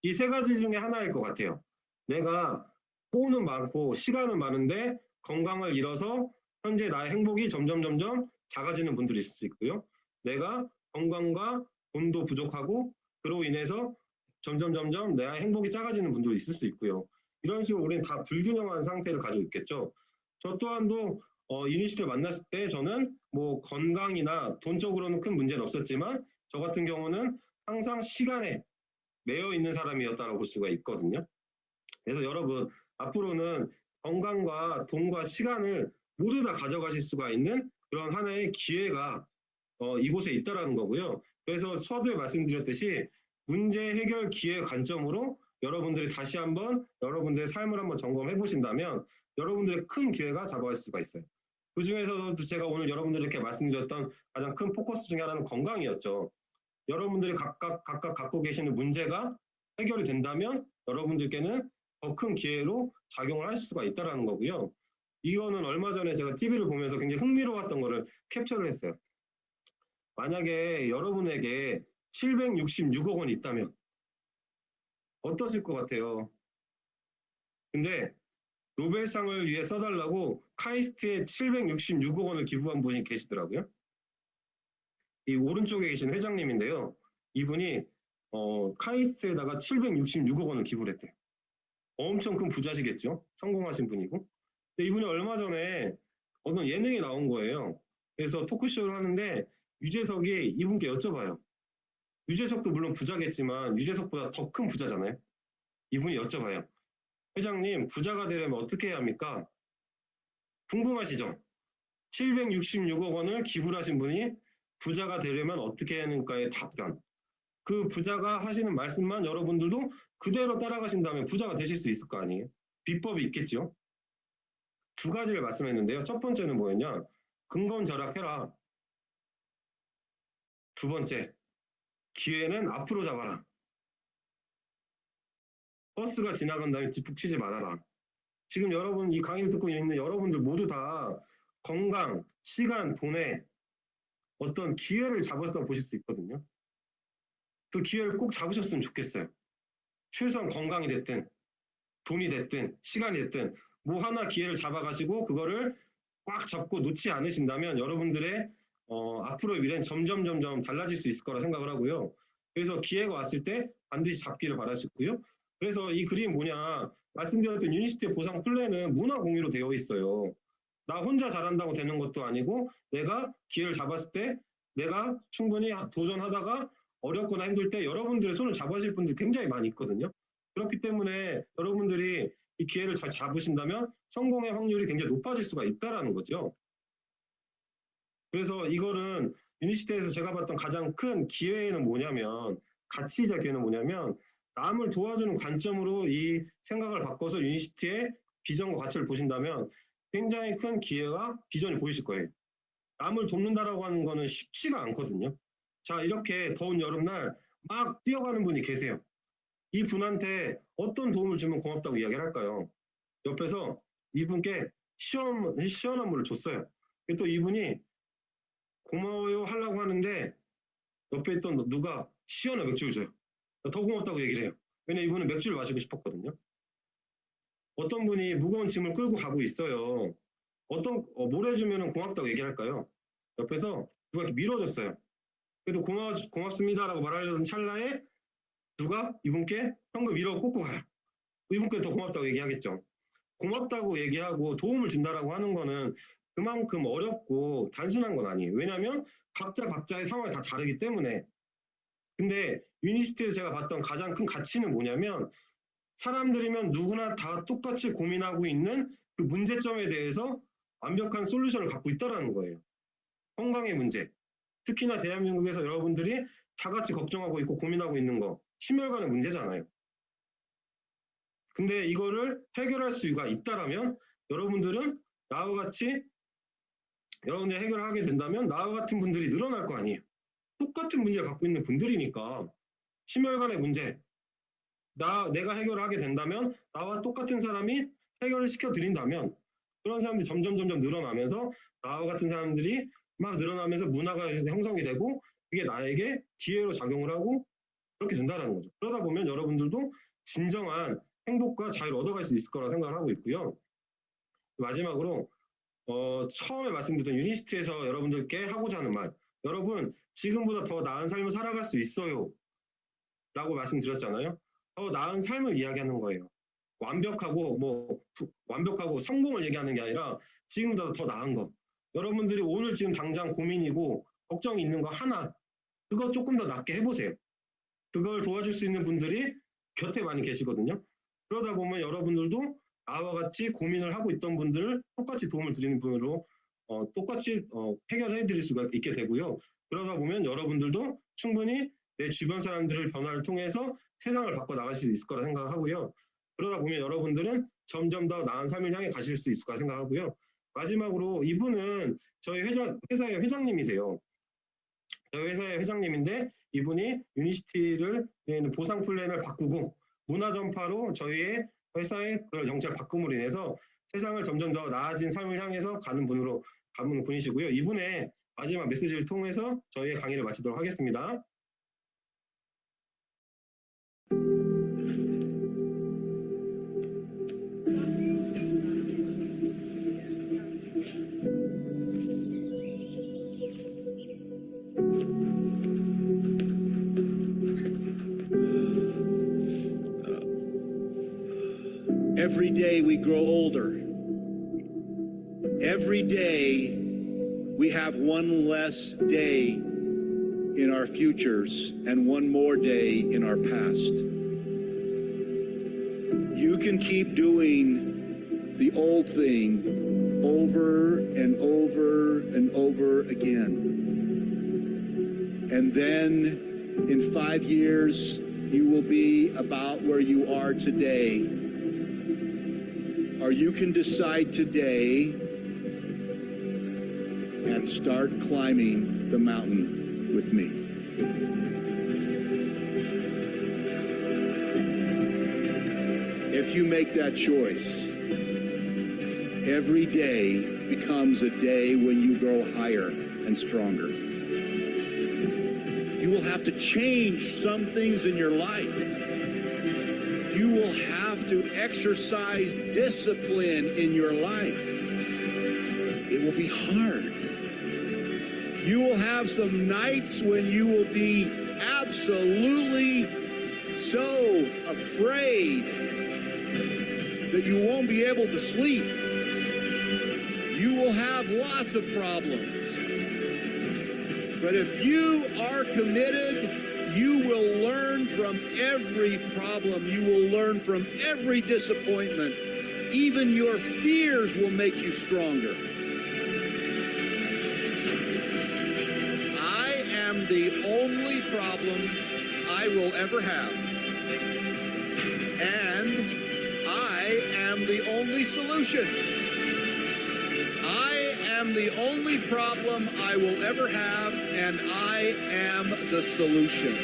[SPEAKER 1] 이 세 가지 중에 하나일 것 같아요. 내가 돈은 많고 시간은 많은데 건강을 잃어서 현재 나의 행복이 점점 작아지는 분들이 있을 수 있고요. 내가 건강과 돈도 부족하고 그로 인해서 점점 나의 행복이 작아지는 분들도 있을 수 있고요. 이런 식으로 우리는 다 불균형한 상태를 가지고 있겠죠. 저 또한도 유니시를 만났을 때 저는 뭐 건강이나 돈적으로는 큰 문제는 없었지만 저 같은 경우는 항상 시간에 매여 있는 사람이었다고 볼 수가 있거든요. 그래서 여러분 앞으로는 건강과 돈과 시간을 모두 다 가져가실 수가 있는 그런 하나의 기회가 이곳에 있다라는 거고요. 그래서 서두에 말씀드렸듯이 문제 해결 기회 관점으로 여러분들이 다시 한번 여러분들의 삶을 한번 점검해 보신다면 여러분들의 큰 기회가 잡아갈 수가 있어요. 그 중에서도 제가 오늘 여러분들께 말씀드렸던 가장 큰 포커스 중에 하나는 건강이었죠. 여러분들이 각각 갖고 계시는 문제가 해결이 된다면 여러분들께는 더 큰 기회로 작용을 할 수가 있다는 거고요. 이거는 얼마 전에 제가 TV를 보면서 굉장히 흥미로웠던 거를 캡처를 했어요. 만약에 여러분에게 766억 원이 있다면 어떠실 것 같아요? 근데 노벨상을 위해 써달라고 카이스트에 766억 원을 기부한 분이 계시더라고요. 이 오른쪽에 계신 회장님인데요. 이분이 카이스트에다가 766억 원을 기부를 했대요. 엄청 큰 부자시겠죠? 성공하신 분이고. 근데 이분이 얼마 전에 어떤 예능에 나온 거예요. 그래서 토크쇼를 하는데 유재석이 이분께 여쭤봐요. 유재석도 물론 부자겠지만 유재석보다 더 큰 부자잖아요. 이분이 여쭤봐요. 회장님, 부자가 되려면 어떻게 해야 합니까? 궁금하시죠? 766억 원을 기부를 하신 분이 부자가 되려면 어떻게 해야 하는가의 답변. 그 부자가 하시는 말씀만 여러분들도 그대로 따라가신다면 부자가 되실 수 있을 거 아니에요? 비법이 있겠죠. 두 가지를 말씀했는데요. 첫 번째는 뭐였냐? 근검절약해라. 두 번째, 기회는 앞으로 잡아라. 버스가 지나간 다음에 뒷북 치지 말아라. 지금 여러분 이 강의를 듣고 있는 여러분들 모두 다 건강, 시간, 돈에 어떤 기회를 잡았다고 보실 수 있거든요. 그 기회를 꼭 잡으셨으면 좋겠어요. 최소한 건강이 됐든 돈이 됐든 시간이 됐든 뭐 하나 기회를 잡아가시고 그거를 꽉 잡고 놓지 않으신다면 여러분들의 앞으로의 미래는 점점 달라질 수 있을 거라 생각을 하고요. 그래서 기회가 왔을 때 반드시 잡기를 바라시고요. 그래서 이 그림이 뭐냐, 말씀드렸던 유니시티의 보상 플랜은 문화 공유로 되어 있어요. 나 혼자 잘한다고 되는 것도 아니고 내가 기회를 잡았을 때 내가 충분히 도전하다가 어렵거나 힘들 때 여러분들의 손을 잡아주실 분들이 굉장히 많이 있거든요. 그렇기 때문에 여러분들이 이 기회를 잘 잡으신다면 성공의 확률이 굉장히 높아질 수가 있다는 거죠. 그래서 이거는 유니시티에서 제가 봤던 가장 큰 기회는 뭐냐면, 가치이자 기회는 뭐냐면 남을 도와주는 관점으로 이 생각을 바꿔서 유니시티의 비전과 가치를 보신다면 굉장히 큰 기회와 비전이 보이실 거예요. 남을 돕는다라고 하는 거는 쉽지가 않거든요. 자, 이렇게 더운 여름날 막 뛰어가는 분이 계세요. 이 분한테 어떤 도움을 주면 고맙다고 이야기를 할까요? 옆에서 이분께 시원한 물을 줬어요. 또 이분이 고마워요 하려고 하는데 옆에 있던 누가 시원한 맥주를 줘요. 더 고맙다고 얘기를 해요. 왜냐면 이분은 맥주를 마시고 싶었거든요. 어떤 분이 무거운 짐을 끌고 가고 있어요. 뭘 해주면 고맙다고 얘기할까요? 옆에서 누가 이렇게 밀어줬어요. 그래도 고맙습니다라고 말하려던 찰나에 누가 이분께 현금 1억 꽂고 가요. 이분께 더 고맙다고 얘기하겠죠. 고맙다고 얘기하고 도움을 준다라고 하는 거는 그만큼 어렵고 단순한 건 아니에요. 왜냐하면 각자의 상황이 다 다르기 때문에. 근데 유니시티에서 제가 봤던 가장 큰 가치는 뭐냐면, 사람들이면 누구나 다 똑같이 고민하고 있는 그 문제점에 대해서 완벽한 솔루션을 갖고 있다는 거예요. 건강의 문제. 특히나 대한민국에서 여러분들이 다 같이 걱정하고 있고 고민하고 있는 거, 심혈관의 문제잖아요. 근데 이거를 해결할 수가 있다라면 여러분들이 해결을 하게 된다면 나와 같은 분들이 늘어날 거 아니에요. 똑같은 문제를 갖고 있는 분들이니까. 심혈관의 문제, 내가 해결을 하게 된다면 나와 똑같은 사람이 해결을 시켜드린다면 그런 사람들이 점점 늘어나면서 나와 같은 사람들이 막 늘어나면서 문화가 형성이 되고 그게 나에게 기회로 작용을 하고 그렇게 된다는 거죠. 그러다 보면 여러분들도 진정한 행복과 자유를 얻어갈 수 있을 거라 생각을 하고 있고요. 마지막으로 처음에 말씀드렸던 유니시티에서 여러분들께 하고자 하는 말, 여러분 지금보다 더 나은 삶을 살아갈 수 있어요 라고 말씀드렸잖아요. 더 나은 삶을 이야기하는 거예요. 완벽하고 성공을 얘기하는 게 아니라 지금보다 더 나은 거. 여러분들이 오늘 지금 당장 고민이고 걱정이 있는 거 하나, 그거 조금 더 낫게 해보세요. 그걸 도와줄 수 있는 분들이 곁에 많이 계시거든요. 그러다 보면 여러분들도 나와 같이 고민을 하고 있던 분들을 똑같이 도움을 드리는 분으로 똑같이 해결해 드릴 수가 있게 되고요. 그러다 보면 여러분들도 충분히 내 주변 사람들을 변화를 통해서 세상을 바꿔 나갈 수 있을 거라 생각하고요. 그러다 보면 여러분들은 점점 더 나은 삶을 향해 가실 수 있을 거라 생각하고요. 마지막으로 이분은 저희 회사의 회장님이세요. 저희 회사의 회장님인데 이분이 유니시티를 보상 플랜을 바꾸고 문화 전파로 저희의 회사의 그런 정책을 바꿈으로 인해서 세상을 점점 더 나아진 삶을 향해서 가는 분이시고요. 이분의 마지막 메시지를 통해서 저희의 강의를 마치도록 하겠습니다.
[SPEAKER 3] Every day we grow older. Every day we have one less day in our futures and one more day in our past. You can keep doing the old thing over and over and over again. And then In 5 years, you will be about where you are today. Or you can decide today and start climbing the mountain with me. If you make that choice, every day becomes a day when you grow higher and stronger. You will have to change some things in your life. You will have to exercise discipline in your life. It will be hard. You will have some nights when you will be absolutely so afraid that you won't be able to sleep. You will have lots of problems. But if you are committed, you will learn from every problem. You will learn from every disappointment. Even your fears will make you stronger. I am the only problem I will ever have. And I am the only solution. I am the only problem I will ever have, and I am the solution.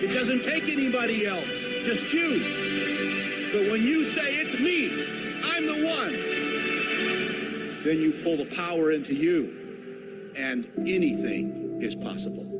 [SPEAKER 3] It doesn't take anybody else, just you. But when you say it's me, I'm the one, then you pull the power into you, and anything is possible.